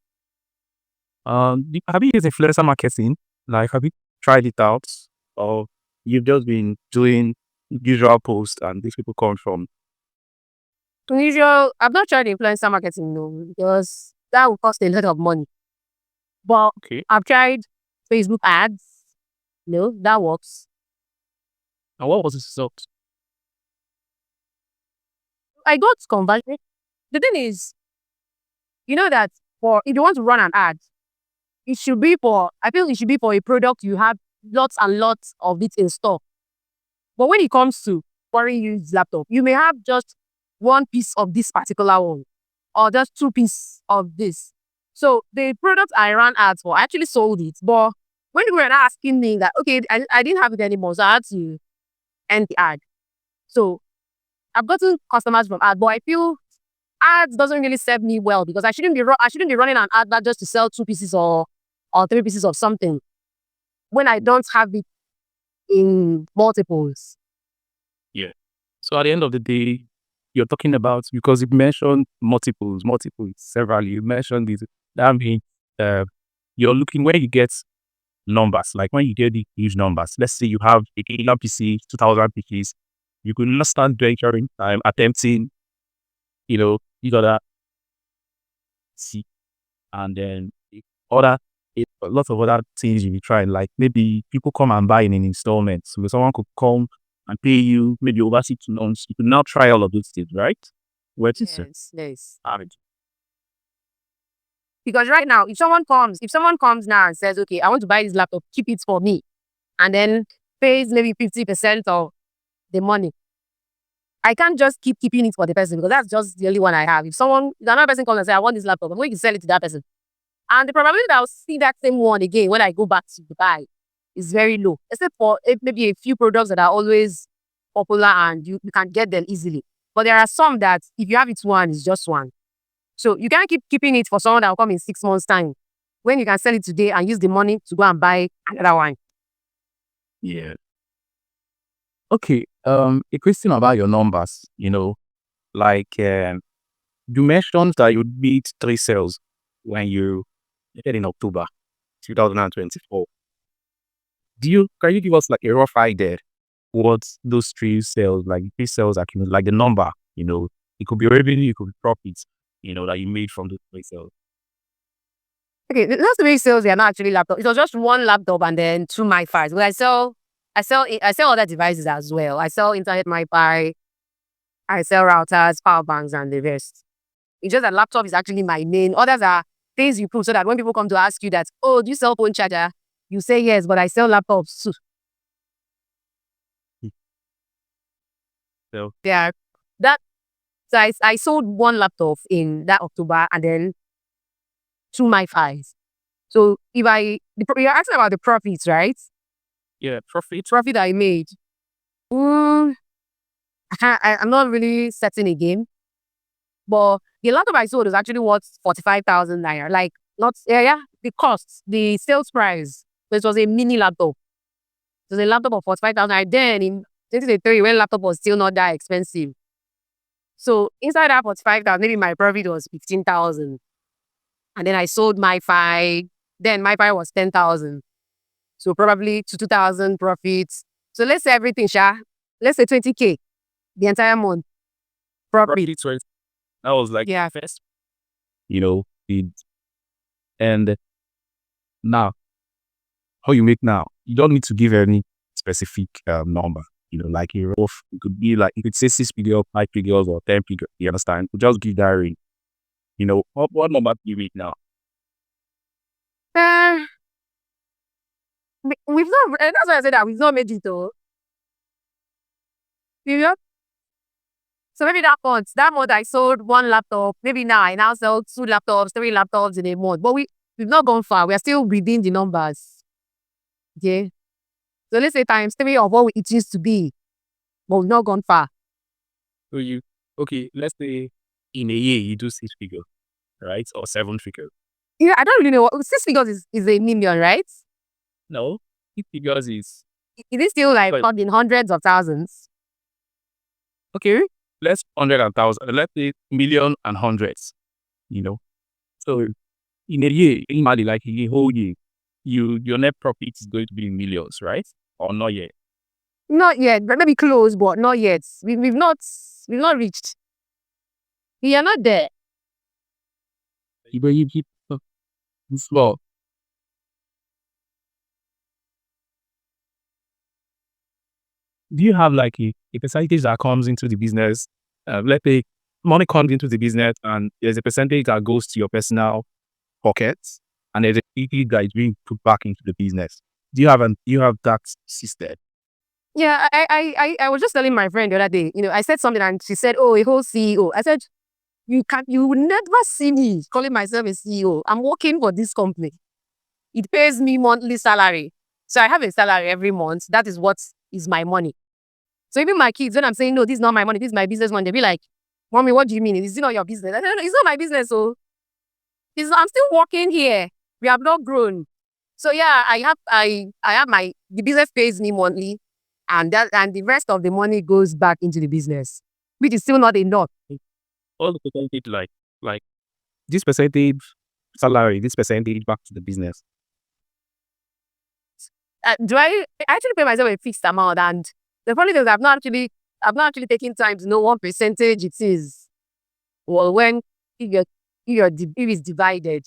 Have you used influencer marketing? Like, have you tried it out? Or you've just been doing usual posts and these people come from? Usual, I've not tried influencer marketing, no, because that will cost a lot of money. But Okay. I've tried Facebook ads. No, that works. And what was the result? I got converted. The thing is, you know that for if you want to run an ad, it should be for I feel it should be for a product you have lots and lots of it in stock. But when it comes to foreign used laptop, you may have just one piece of this particular one, or just two pieces of this. So the product I ran ads for, I actually sold it. But when you were asking me that, okay, I didn't have it anymore, so I had to end the ad. So I've gotten customers from ad, but I feel ads doesn't really serve me well because I shouldn't be running an ad not just to sell two pieces or three pieces of something when I don't have it in multiples. Yeah. So at the end of the day, you're talking about because you mentioned multiples, several. You mentioned this. That means uh, you're looking where you get numbers, like when you get the huge numbers. Let's say you have a killer PC, 2,000 PCs. You could not start venturing time attempting, you gotta see, and then other a lot of other things you be trying. Like maybe people come and buy in installments. So someone could come and pay you maybe over 6 months. You could now try all of those things, right? Where to say? Yes. Average. Because right now, if someone comes now and says, okay, I want to buy this laptop, keep it for me, and then pays maybe 50% of the money, I can't just keep keeping it for the person because that's just the only one I have. If another person comes and say, I want this laptop, I'm going to sell it to that person. And the probability that I'll see that same one again when I go back to buy is very low, except for maybe a few products that are always popular and you can get them easily. But there are some that if you have it one, it's just one. So you can't keep keeping it for someone that will come in 6 months' time when you can sell it today and use the money to go and buy another one. Yeah. Okay. A question about your numbers. Like you mentioned that you did 3 sales when you did in October 2024. Can you give us like a rough idea what those 3 sales, like 3 sales accumulate, like the number, it could be revenue, it could be profits, that you made from those 3 sales. Okay, the last three sales, they are not actually laptop. It was just one laptop and then two MiFis. But I sell other devices as well. I sell internet MiFi, I sell routers, power banks, and the rest. It's just that laptop is actually my main. Others are things you put so that when people come to ask you that, oh, do you sell phone charger? You say yes, but I sell laptops too. So Yeah, that so I sold one laptop in that October and then two MiFis. So you're asking about the profits, right? yeah, profits. Profit I made. Mm, I'm not really setting a game, but the laptop I sold was actually worth 45,000 naira. Like not the cost, the sales price. So it was a mini laptop. It was a laptop of 45,000. Then in 2023, when laptop was still not that expensive. So inside that 45,000, maybe my profit was 15,000. And then I sold my Fi. Then my Fi was 10,000. So probably to 2,000 profits. So let's say everything, Sha. Let's say 20K the entire month. Profit. Profits were that was like Yeah. first, and now how you make now, you don't need to give any specific number. Like a rough, it could be like you could say 6 figures, 5 figures, or 10 figures. You understand? You just give that range. What number do you make now? Uh, we've not, that's why I said that we've not made it though. Period. So maybe that month I sold one laptop. Maybe now I now sell 2 laptops, 3 laptops in a month. But we've not gone far. We are still within the numbers. Okay. So let's say times 3 of what it used to be, but we've not gone far. So okay, let's say in a year you do 6 figures, right? Or 7 figures. Yeah, I don't really know. 6 figures is a million, right? No, 6 figures is Is it still like well, in hundreds of thousands? okay. Let's 100,000. Let's say million and hundreds. So in a year, imagine like in a whole year, your net profit is going to be in millions, right? Or not yet? Not yet, but maybe close, but not yet. We've not reached. We are not there. You keep small. Do you have like a percentage that comes into the business? Let's say money comes into the business and there's a percentage that goes to your personal pockets and there's a percentage that is being put back into the business. Do you have that system? Yeah, I was just telling my friend the other day, I said something and she said, oh, a whole CEO. I said, you will never see me calling myself a CEO. I'm working for this company. It pays me monthly salary. So I have a salary every month. That is what is my money. So even my kids, when I'm saying, no, this is not my money, this is my business money, they'll be like, Mommy, what do you mean? Is it not your business? I said, no, it's not my business. So I'm still working here. We have not grown. So yeah, the business pays me monthly and the rest of the money goes back into the business, which is still not enough. All the percentage like this percentage salary, this percentage back to the business. Do I actually pay myself a fixed amount? And the funny thing is I've not actually taken time to know what percentage it is. Well, if it's divided.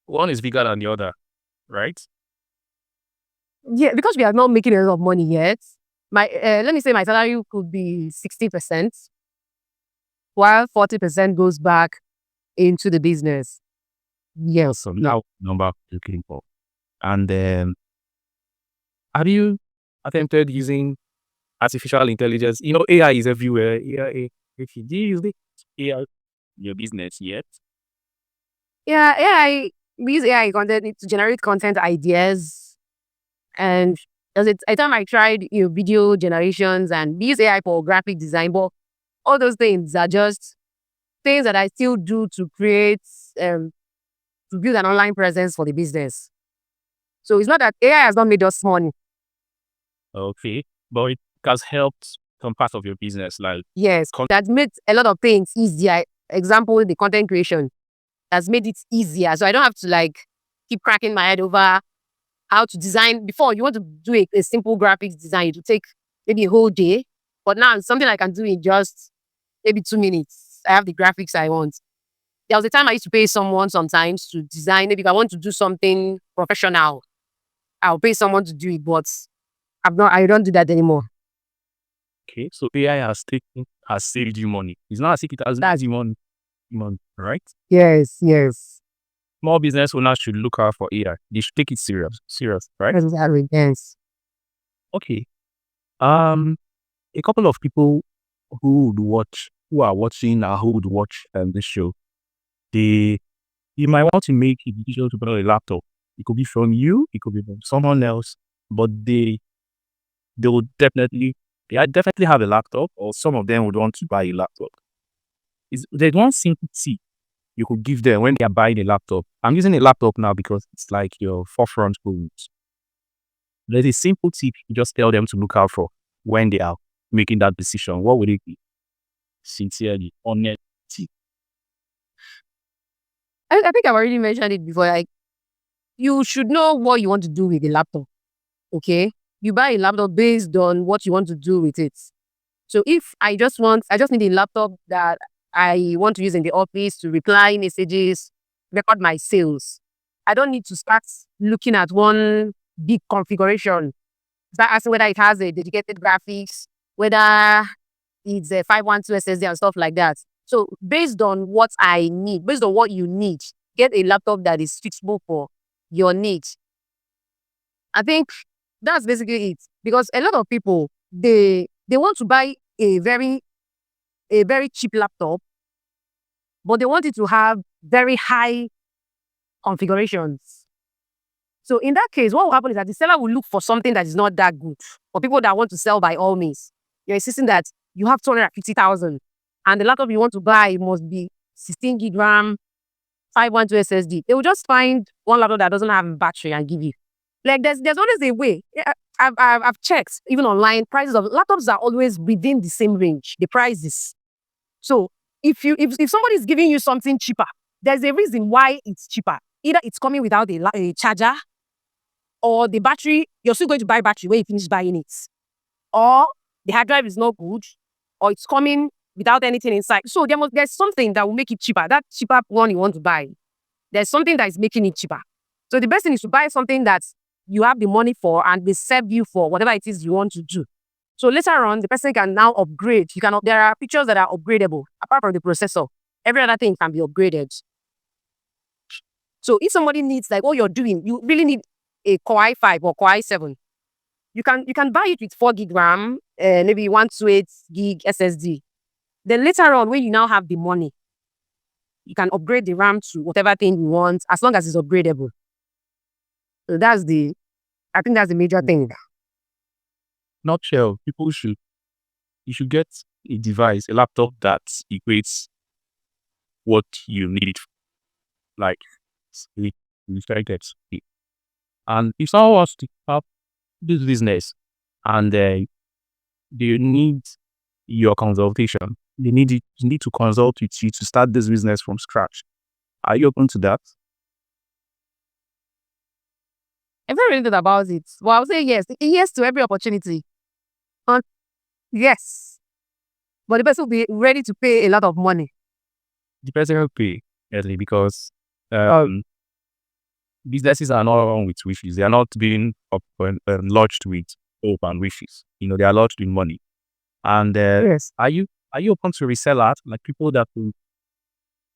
One is bigger than the other, right? Yeah, because we are not making a lot of money yet. Let me say my salary could be 60%, while 40% goes back into the business. Yes. So now number you're looking for. And then have you attempted using artificial intelligence? AI is everywhere. AI, if you do you use AI in your business yet? Yeah, we use AI content to generate content ideas. And at the time I tried video generations and we use AI for graphic design, but all those things are just things that I still do to create to build an online presence for the business. So it's not that AI has not made us money. Okay. But it has helped some part of your business, like Yes, that made a lot of things easier. Example, the content creation has made it easier. So I don't have to keep cracking my head over how to design. Before, you want to do a simple graphics design, it will take maybe a whole day. But now it's something I can do in just maybe 2 minutes. I have the graphics I want. There was a time I used to pay someone sometimes to design. Maybe if I want to do something professional, I'll pay someone to do it. But I don't do that anymore. okay. So AI has saved you money. It's not as if it has lost you money, right? Yes. Small business owners should look out for AI. They should take it serious, right? Yes. Okay. A couple of people who are watching or who would watch this show, you might want to make a decision to buy a laptop. It could be from you, it could be from someone else, but they would definitely have a laptop, or some of them would want to buy a laptop. There's one simple tip you could give them when they are buying a laptop. I'm using a laptop now because it's like your forefront goals. There's a simple tip you just tell them to look out for when they are making that decision. What would it be? Sincerely, honest tip. I think I've already mentioned it before. You should know what you want to do with the laptop. Okay? You buy a laptop based on what you want to do with it. So if I just need a laptop that I want to use in the office to reply messages, record my sales. I don't need to start looking at one big configuration. Start asking whether it has a dedicated graphics, whether it's a 512 SSD and stuff like that. So based on what I need, based on what you need, get a laptop that is suitable for your needs. I think that's basically it. Because a lot of people, they They want to buy a very cheap laptop, but they want it to have very high configurations. So in that case, what will happen is that the seller will look for something that is not that good. For people that want to sell by all means, you're insisting that you have 250,000 and the laptop you want to buy must be 16 gig RAM, 512 SSD. They will just find one laptop that doesn't have battery and give you. Like there's always a way. I've checked even online. Prices of laptops are always within the same range. The prices. So if somebody is giving you something cheaper, there's a reason why it's cheaper. Either it's coming without a charger, or the battery, you're still going to buy battery when you finish buying it. Or the hard drive is not good, or it's coming without anything inside. So there's something that will make it cheaper. That cheaper one you want to buy, there's something that is making it cheaper. So the best thing is to buy something that you have the money for and will serve you for whatever it is you want to do. So later on, the person can now upgrade. There are pictures that are upgradable apart from the processor. Every other thing can be upgraded. So if somebody needs like what you're doing, you really need a Core i5 or Core i7. You can buy it with 4 gig RAM, maybe 128 gig SSD. Then later on, when you now have the money, you can upgrade the RAM to whatever thing you want, as long as it's upgradable. So I think that's the major thing. Nutshell, you should get a device, a laptop that equates what you need it for. Like, respected. And if someone wants to have this business and they need your consultation, you need to consult with you to start this business from scratch. Are you open to that? I've not really thought about it. Well, I would say yes. Yes to every opportunity. Yes. But the person will be ready to pay a lot of money. The person will pay, early, because businesses are not run with wishes. They are not being lodged with hope and wishes. They are lodged with money. And Yes. are you open to resellers, like people that will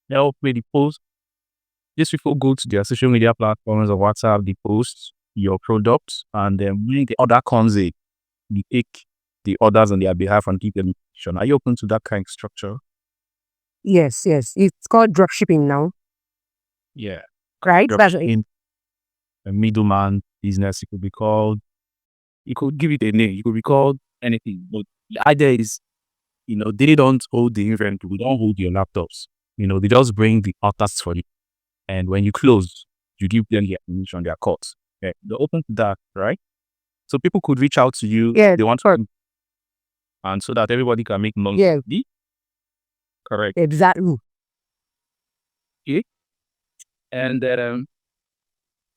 help with the post? These people go to their social media platforms or WhatsApp, they post your products, and then when the order comes in, they take the orders on their behalf and give them information. Are you open to that kind of structure? Yes. It's called dropshipping now. Yeah. Right? That's it. Dropshipping, a middleman business, you could give it a name, you could be called anything. But the idea is, they don't hold the inventory, they don't hold your laptops. They just bring the orders for you. And when you close, you give them the information, their codes. Okay. They're open to that, right? So people could reach out to you. Yeah, They want to, and so that everybody can make money. Yeah. Correct. Exactly. Okay. And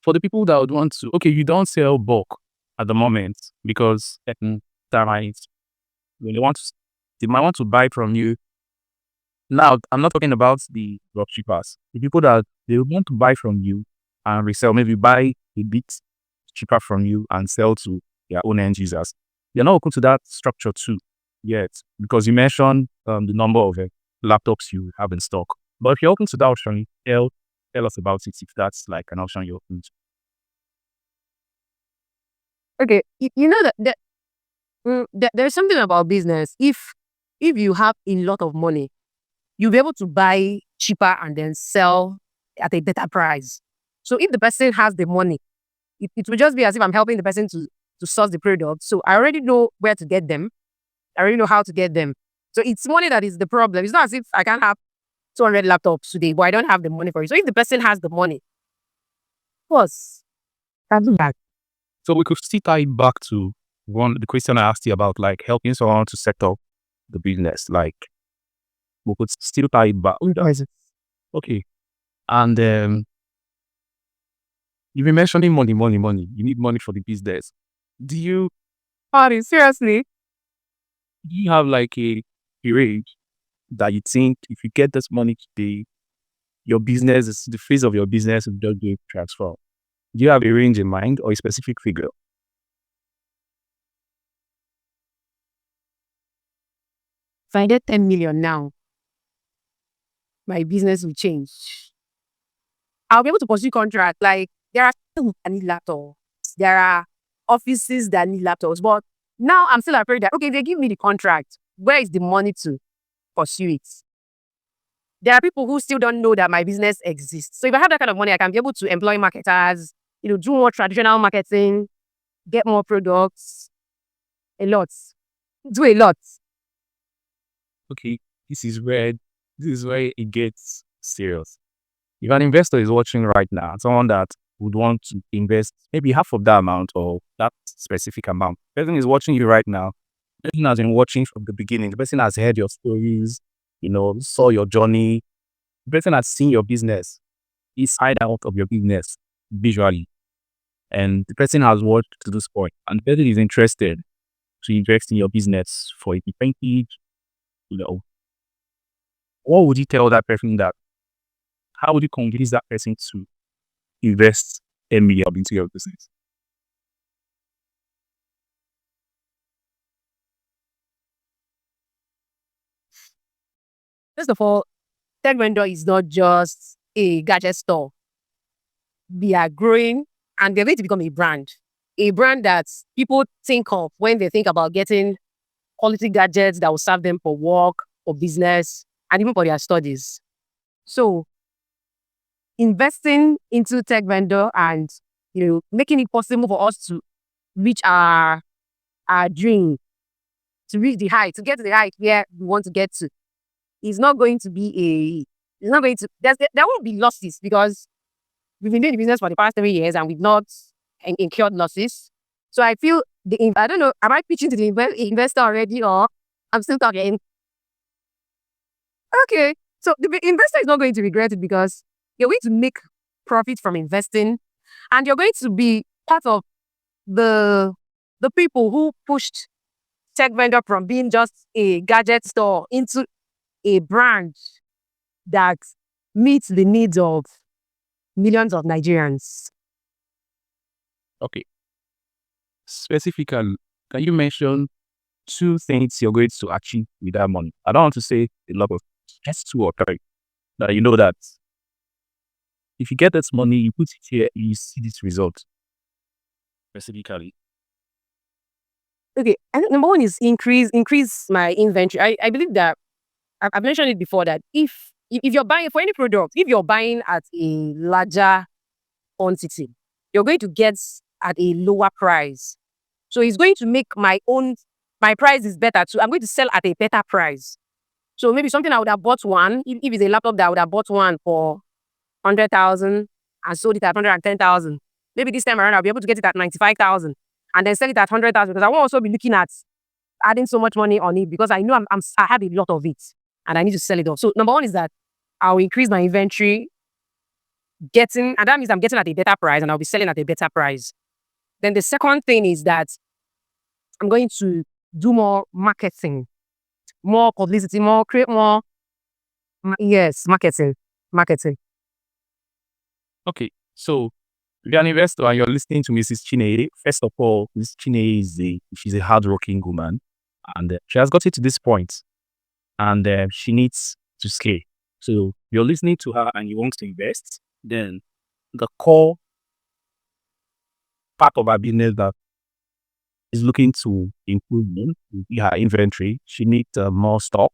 for the people that would want to, okay, you don't sell bulk at the moment because termites, when they might want to buy from you. Now, I'm not talking about the dropshippers. The people that they want to buy from you and resell, maybe buy a bit cheaper from you and sell to their own end users. They're not open to that structure too yet, because you mentioned the number of laptops you have in stock. But if you're open to that option, tell us about it if that's like an option you're open to. Okay, you know that there's something about business. If you have a lot of money, you'll be able to buy cheaper and then sell at a better price. So if the person has the money, it will just be as if I'm helping the person to source the product. So I already know where to get them. I already know how to get them. So it's money that is the problem. It's not as if I can't have 200 laptops today, but I don't have the money for it. So if the person has the money, of course, can do that. So we could still tie it back to the question I asked you about, like helping someone to set up the business. Like we could still tie it back. Okay. And you've been mentioning money. You need money for the business. Do you Seriously? do you have like a range that you think if you get this money today, your business is the phase of your business will just do transfer? Do you have a range in mind or a specific figure? If I get 10 million now, my business will change. I'll be able to pursue contract. Like there are people that need laptops. There are offices that need laptops, but Now I'm still afraid that, okay, they give me the contract. Where is the money to pursue it? There are people who still don't know that my business exists. So if I have that kind of money, I can be able to employ marketers, do more traditional marketing, get more products, a lot, do a lot. Okay, this is where it gets serious. If an investor is watching right now, someone that would want to invest maybe half of that amount or that specific amount, the person is watching you right now. The person has been watching from the beginning. The person has heard your stories, saw your journey. The person has seen your business, inside out of your business visually. And the person has watched to this point. And the person is interested to invest in your business for a percentage, you know. What would you tell that person that? How would you convince that person to invest 10 million into your business? First of all, Tech Vendor is not just a gadget store. We are growing and we're going to become a brand that people think of when they think about getting quality gadgets that will serve them for work, for business, and even for their studies. So investing into Tech Vendor and making it possible for us to reach our dream, to reach the height, to get to the height where we want to get to, is not going to be it's not going to there won't be losses because we've been doing the business for the past 3 years and we've not incurred losses. So I feel I don't know, am I pitching to the investor already or I'm still talking? Okay. So the investor is not going to regret it because you're going to make profit from investing and you're going to be part of the people who pushed Tech Vendor from being just a gadget store into a brand that meets the needs of millions of Nigerians. Okay. Specifically, can you mention 2 things you're going to achieve with that money? I don't want to say a lot of, just 2 or 3. That you know that if you get this money, you put it here, you see this result. Specifically. Okay, I think number one is increase my inventory. I believe that I've mentioned it before that if you're buying for any product, if you're buying at a larger quantity, you're going to get at a lower price. So it's going to make my price is better too. I'm going to sell at a better price. So maybe something I would have bought one, if it's a laptop that I would have bought one for 100,000 and sold it at 110,000. Maybe this time around I'll be able to get it at 95,000 and then sell it at 100,000 because I won't also be looking at adding so much money on it because I know I have a lot of it and I need to sell it off. So number one is that I'll increase my inventory, and that means I'm getting at a better price and I'll be selling at a better price. Then the second thing is that I'm going to do more marketing, more publicity, create more. Yes, marketing. Okay. So if you're an investor and you're listening to Mrs. Chinenye, first of all, Mrs. Chinenye she's a hardworking woman and she has got it to this point and she needs to scale. So you're listening to her and you want to invest, then the core part of her business that is looking to improve will be her inventory. She needs more stock.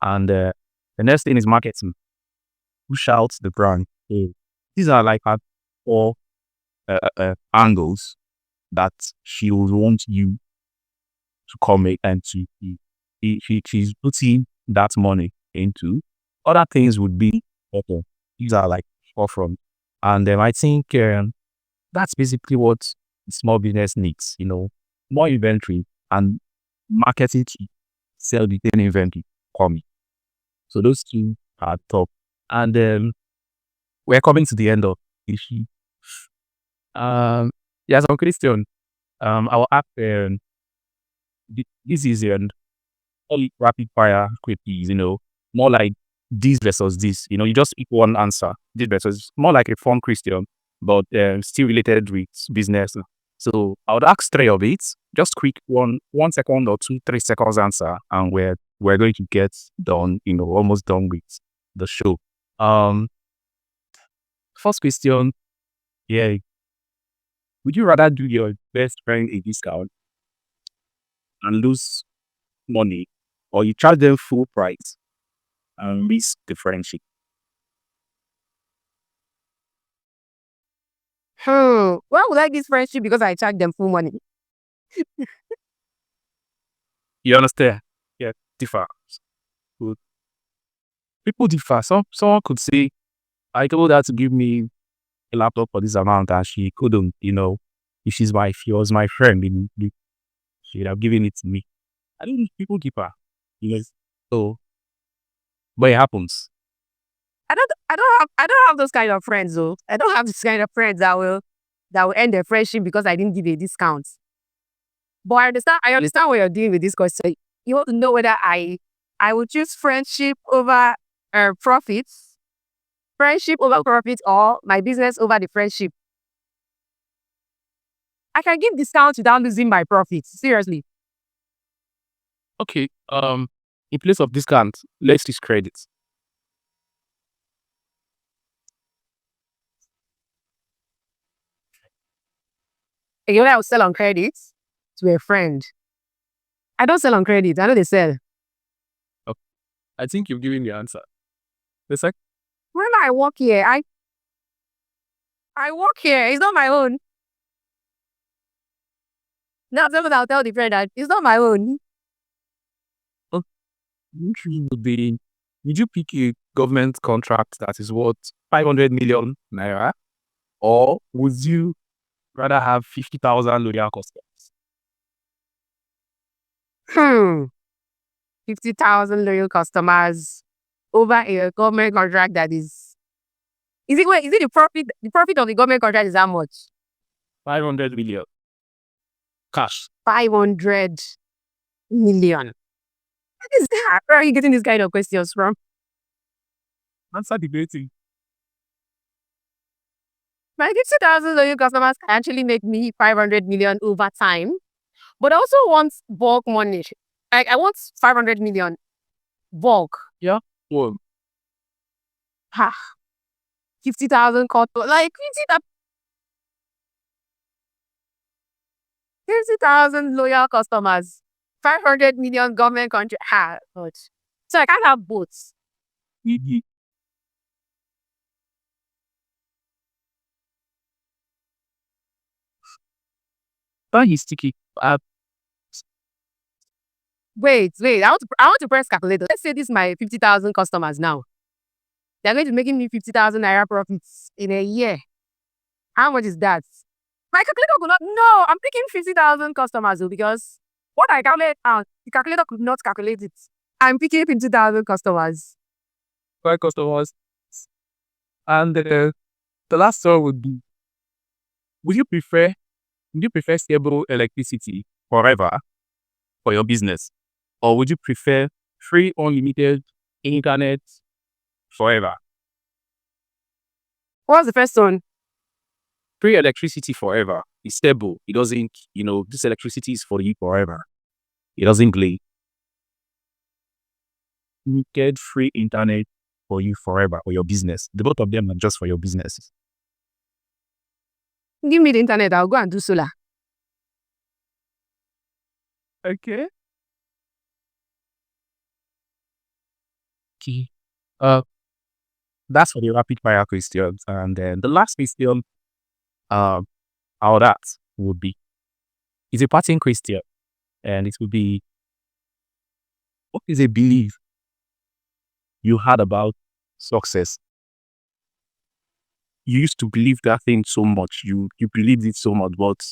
And the next thing is marketing. Push out the brand. So these are like her 4 angles that she would want you to commit and to she's putting that money into. Other things would be okay. These are like forefront. And I think that's basically what small business needs, more inventory and marketing to sell the same inventory coming. So those 2 are top. And we're coming to the end of the issue. Yeah, so Christian, I will ask this is only rapid fire quizzes, more like this versus this. You just pick one answer. This versus more like a fun question, but still related with business. So I would ask 3 of it. Just quick 1 second or 2, 3 seconds answer, and we're going to get done. Almost done with the show. First question. Yeah, would you rather do your best friend a discount and lose money, or you charge them full price and risk the friendship? Why would I like this friendship because I charge them full money? You understand? Yeah, differ. Good. People differ. Someone could say, I told her to give me a laptop for this amount and she couldn't, if if she was my friend, she would have given it to me. I don't know, people differ. You know, so but it happens. I don't have those kind of friends though. I don't have this kind of friends that will end their friendship because I didn't give a discount. But I understand what you're doing with this question. You want to know whether I would choose friendship over profits, friendship over profit, or my business over the friendship. I can give discounts without losing my profits. Seriously. Okay. In place of discount, let's use credit. Again, when I will sell on credit to a friend. I don't sell on credit. I know they sell. Okay. I think you've given the answer. The second, When I work here, I work here. It's not my own. Now, sometimes I'll tell the friend that it's not my own. would be, would you pick a government contract that is worth 500 million naira, or would you rather have 50,000 loyal customers? Hmm. 50,000 loyal customers over a government contract that is it the profit? The profit of the government contract is how much? 500 million cash. 500 million. What is that? Where are you getting these kind of questions from? Answer debating. My 50,000 loyal customers can actually make me 500 million over time, but I also want bulk money. Like, I want 500 million bulk. Yeah. Well, Ha, 50,000 cut. Like, 50,000 loyal customers, 500 million government contract. Ha, God. So I can't have both. that is sticky. Wait. I want to press calculator. Let's say this is my 50,000 customers now. They're going to be making me 50,000 naira profits in a year. How much is that? My calculator could not. No, I'm picking 50,000 customers though, because what I calculate out, the calculator could not calculate it. I'm picking 50,000 customers. 5 customers. And the last one would be, would you prefer stable electricity forever for your business? Or would you prefer free unlimited internet forever? What's the first one? Free electricity forever is stable. It doesn't, this electricity is for you forever. It doesn't glitch. Limited free internet for you forever for your business. The both of them are just for your business. Give me the internet. I'll go and do solar. Okay. That's for the rapid fire questions. And then the last question, how that would be, is a pattern question. And it would be, what is a belief you had about success? You used to believe that thing so much. You believed it so much, but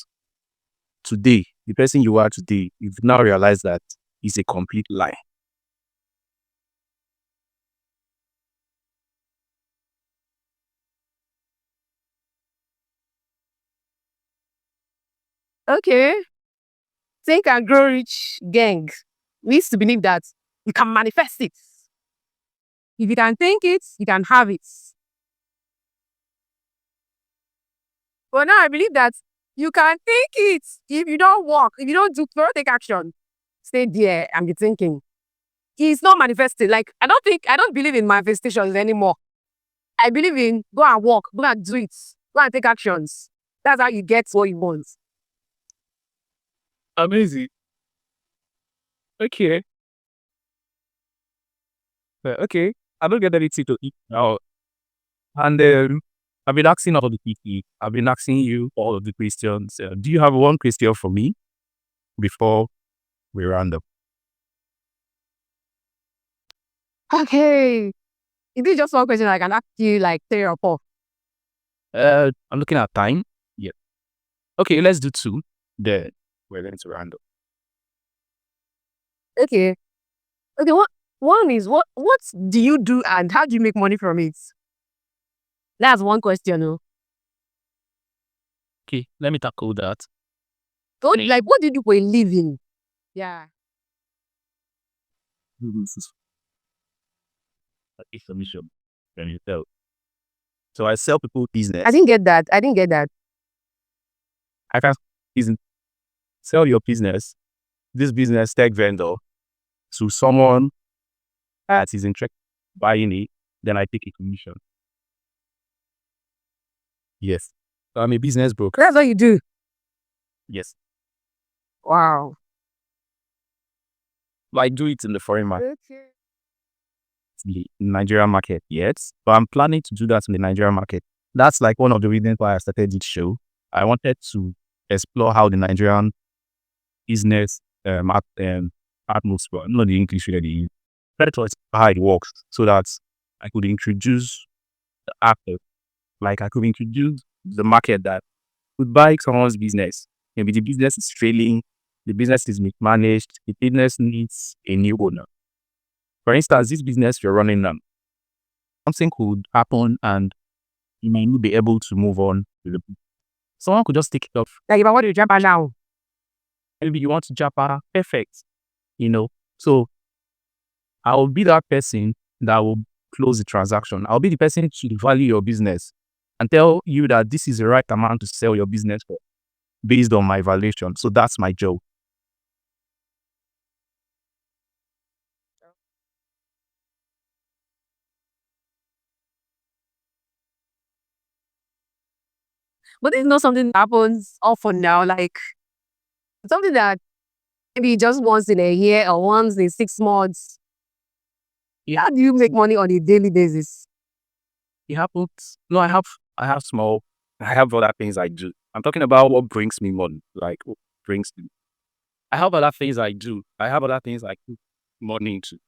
today, the person you are today, you've now realized that it's a complete lie. Okay. Think and grow rich gang. We used to believe that you can manifest it. If you can think it, you can have it. But now I believe that you can think it. If you don't walk, if you don't take action, stay there and be thinking. It's not manifesting. Like, I don't believe in manifestations anymore. I believe in go and walk, go and do it, go and take actions. That's how you get what you want. Amazing. Okay. Okay. I don't get anything to eat now. And I've been asking all the people, I've been asking you all of the questions. Do you have one question for me before we round up? Okay. Is this just one question I can ask you like 3 or 4? I'm looking at time. Yeah. Okay, let's do two. Then we're going to round up. Okay. Okay, one is what do you do and how do you make money from it? That's one question. Oh. Okay, let me tackle that. So, like, what do you do for a living? Yeah. This is information. Can you tell? So I sell people business. I didn't get that. I didn't get that. I can sell your business, this business tech vendor, to someone that is interested in buying it, then I take a commission. Yes. So I'm a business broker. That's what you do. Yes. Wow. But I do it in the foreign market, Okay. the Nigerian market, yes. But I'm planning to do that in the Nigerian market. That's like one of the reasons why I started this show. I wanted to explore how the Nigerian business atmosphere, not the English really, try to explore how it works so that I could introduce the actor, like I could introduce the market that could buy someone's business. Maybe the business is failing, the business is mismanaged, the business needs a new owner. For instance, this business you're running now, something could happen and you might not be able to move on. Someone could just take it off. Like, if I want to jump out now. Maybe you want to japa, perfect, So I will be that person that will close the transaction. I'll be the person to value your business and tell you that this is the right amount to sell your business for based on my valuation. So that's my job. But it's not something that happens often now. Like, something that maybe just once in a year or once in 6 months. Yeah. How do you make money on a daily basis? It happens. No, I have other things I do. I'm talking about what brings me money. Like what brings me. I have other things I do. I have other things I put money into.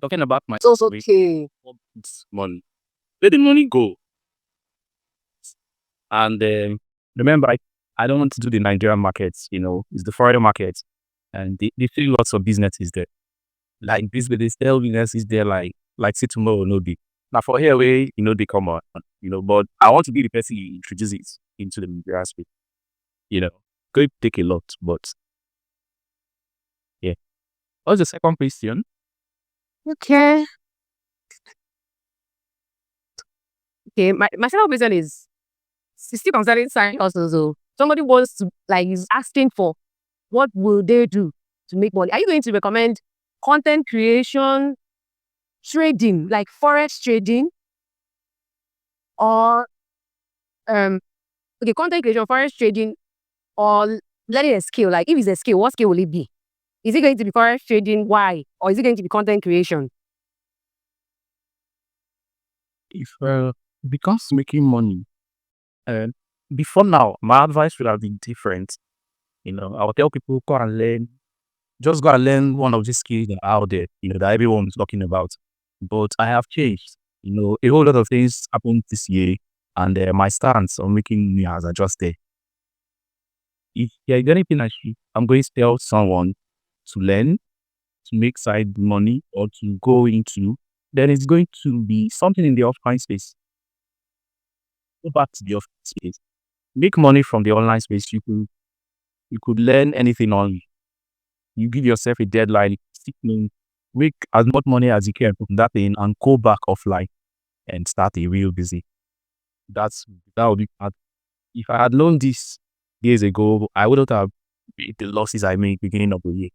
Talking about my It's also okay. what puts money. Where the money go? And remember, I don't want to do the Nigerian markets, it's the foreign markets. And they see lots of businesses there. Like this, they sell businesses there like say tomorrow, no be. Now for here, they come on, but I want to be the person who introduces it into the media space, Could take a lot, but yeah. What's the second question? Okay. Okay. My second question is still concerning side hustles. So somebody wants to like is asking for what will they do to make money? Are you going to recommend content creation, trading, like forex trading, or content creation, forex trading, or learning a skill? Like, if it's a skill, what skill will it be? Is it going to be forex trading? Why? Or is it going to be content creation? If becomes making money, before now, my advice would have been different. I would tell people go and learn, just go and learn one of these skills that are out there, that everyone's talking about. But I have changed. A whole lot of things happened this year, and my stance on making money has adjusted. If there's anything I'm going to tell someone to learn, to make side money, or to go into, then it's going to be something in the offline space. Go back to the offline space. Make money from the online space. You could learn anything on. You give yourself a deadline, stick in, make as much money as you can from that thing, and go back offline and start a real busy. That would be hard. If I had known this years ago, I wouldn't have made the losses I made beginning of the year.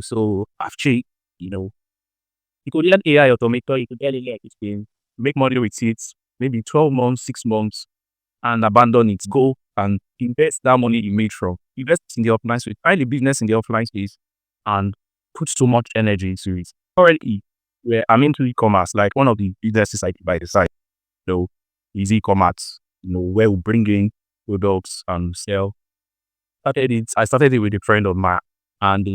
So I've changed. You could learn AI automator, you could learn AI thing, make money with it, maybe 12 months, 6 months, and abandon it. Go and invest that money you made from. Invest in the offline space. Find a business in the offline space and put so much energy into it. Currently, where I'm into e-commerce, like one of the businesses I do by the side, is e-commerce, where we bring in products and sell. I started it with a friend of mine, and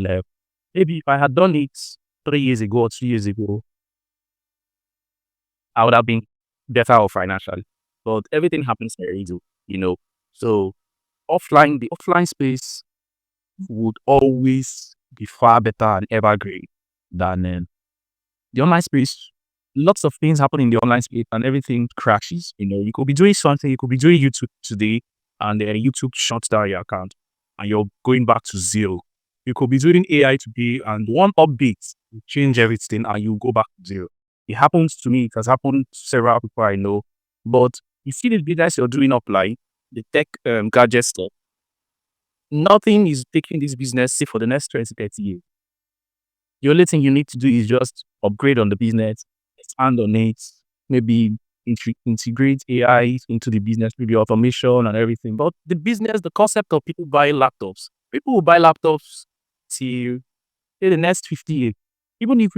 maybe if I had done it 3 years ago or 2 years ago, I would have been better off financially. But everything happens very easy, you know. So the offline space would always be far better and evergreen than the online space. Lots of things happen in the online space and everything crashes. You could be doing something, you could be doing YouTube today, and then YouTube shuts down your account and you're going back to zero. You could be doing AI today and one update will change everything and you go back to zero. It happens to me, it has happened to several people I know. But you see the business you're doing offline, the tech gadget stuff, nothing is taking this business, say, for the next 20, 30 years. The only thing you need to do is just upgrade on the business, expand on it, maybe integrate AI into the business, maybe automation and everything. But the business, the concept of people will buy laptops till say the next 50 years. Even if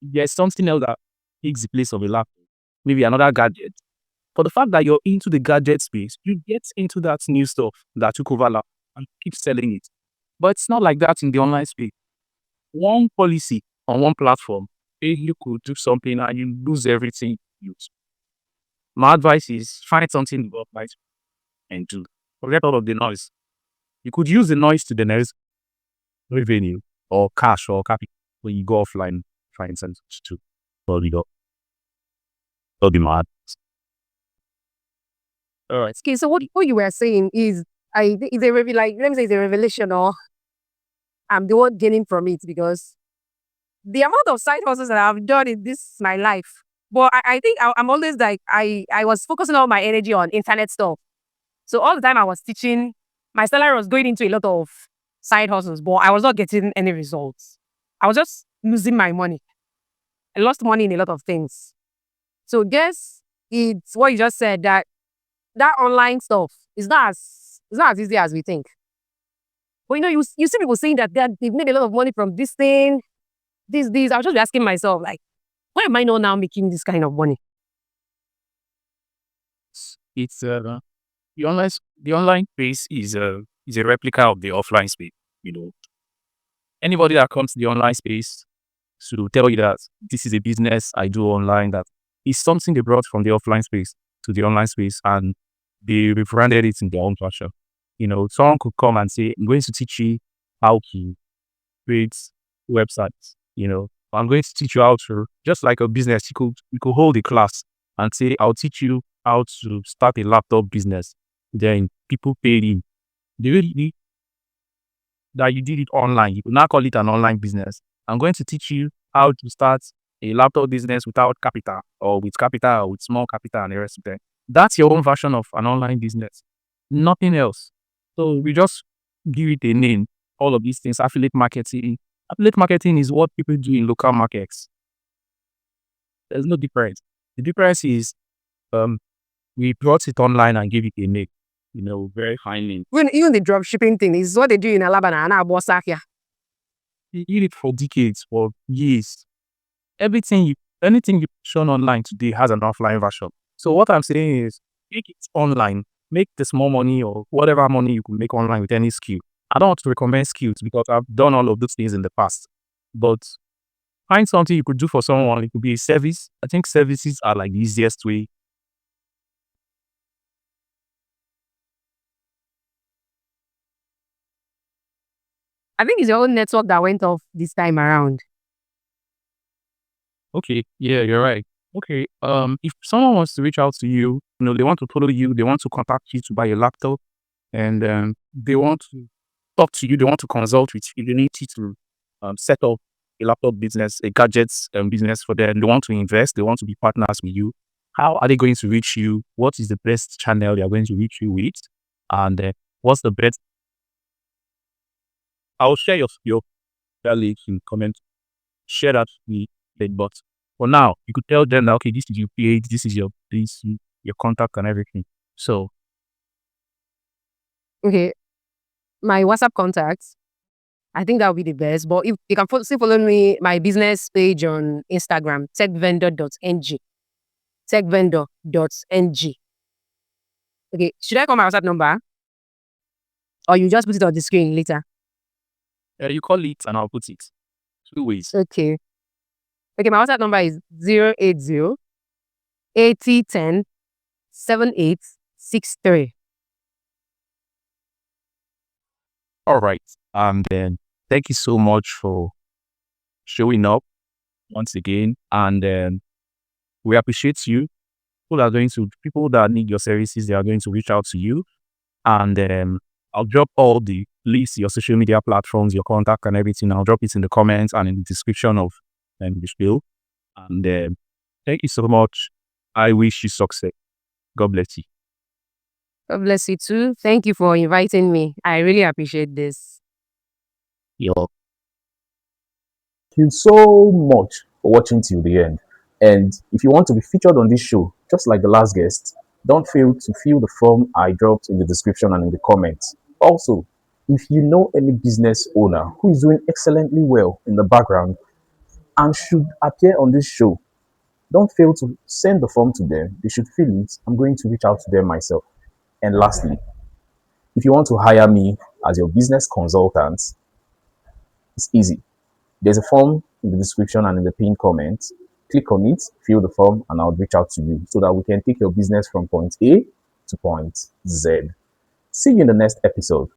there's something else that takes the place of a laptop, maybe another gadget. For the fact that you're into the gadget space, you get into that new stuff that took over laptop and keep selling it. But it's not like that in the online space. One policy on one platform, you could do something and you lose everything you use. My advice is find something you love right and do. Forget all of the noise. You could use the noise to the next revenue or cash or capital when you go offline, find something to do. So you go. Don't be mad. All right. Okay, so what you were saying is, let me say it's a revelation, or I'm the one gaining from it, because the amount of side hustles that I've done in this my life. But I think I'm always like, I was focusing all my energy on internet stuff. So all the time I was teaching, my salary was going into a lot of side hustles, but I was not getting any results. I was just losing my money. I lost money in a lot of things. So guess it's what you just said, that online stuff is not as easy as we think. But you see people saying that they've made a lot of money from this thing, this. I was just asking myself, like, why am I not now making this kind of money? It's the online space is a replica of the offline space. Anybody that comes to the online space to tell you that this is a business I do online, that is something they brought from the offline space to the online space and they rebranded it in their own fashion. Someone could come and say, I'm going to teach you how to create websites. I'm going to teach you how to, just like a business, you could hold a class and say, I'll teach you how to start a laptop business. Then people paid in. The way that you did it online, you could now call it an online business. I'm going to teach you how to start a laptop business without capital, or with capital, or with small capital, and the rest of them. That's your own version of an online business. Nothing else. So we just give it a name. All of these things, affiliate marketing. Affiliate marketing is what people do in local markets. There's no difference. The difference is we brought it online and gave it a name. Very fine name. Even the drop shipping thing is what they do in Alabama and Abosakia. They did it for decades, for years. Anything you shown online today has an offline version. So what I'm saying is, make it online, make the small money or whatever money you can make online with any skill. I don't want to recommend skills because I've done all of those things in the past. But find something you could do for someone. It could be a service. I think services are like the easiest way. I think it's your own network that went off this time around. Okay, yeah, you're right. Okay, if someone wants to reach out to you, they want to follow you, they want to contact you to buy a laptop, and they want to talk to you, they want to consult with you, they need you to set up a laptop business, a gadgets business for them. They want to invest, they want to be partners with you. How are they going to reach you? What is the best channel they are going to reach you with? And what's the best? I'll share your link in comment. Share that with me. But for now, you could tell them that, okay, this is your page, this is your contact and everything. So Okay, my WhatsApp contacts I think that would be the best. But if you can still follow me, my business page on Instagram, techvendor.ng. Techvendor.ng. Okay, should I call my WhatsApp number? Or you just put it on the screen later? You call it and I'll put it. 2 ways. Okay. Okay, my WhatsApp number is 080 8010 7863. All right. And then thank you so much for showing up once again. And we appreciate you. People that need your services, they are going to reach out to you. And I'll drop all the links, your social media platforms, your contact and everything. I'll drop it in the comments and in the description of the spiel. And thank you so much. I wish you success. God bless you. God bless you too. Thank you for inviting me. I really appreciate this. Yo. Thank you so much for watching till the end. And if you want to be featured on this show, just like the last guest, don't fail to fill the form I dropped in the description and in the comments. Also, if you know any business owner who is doing excellently well in the background and should appear on this show, don't fail to send the form to them. They should fill it. I'm going to reach out to them myself. And lastly, if you want to hire me as your business consultant, it's easy. There's a form in the description and in the pinned comment. Click on it, fill the form, and I'll reach out to you so that we can take your business from point A to point Z. See you in the next episode.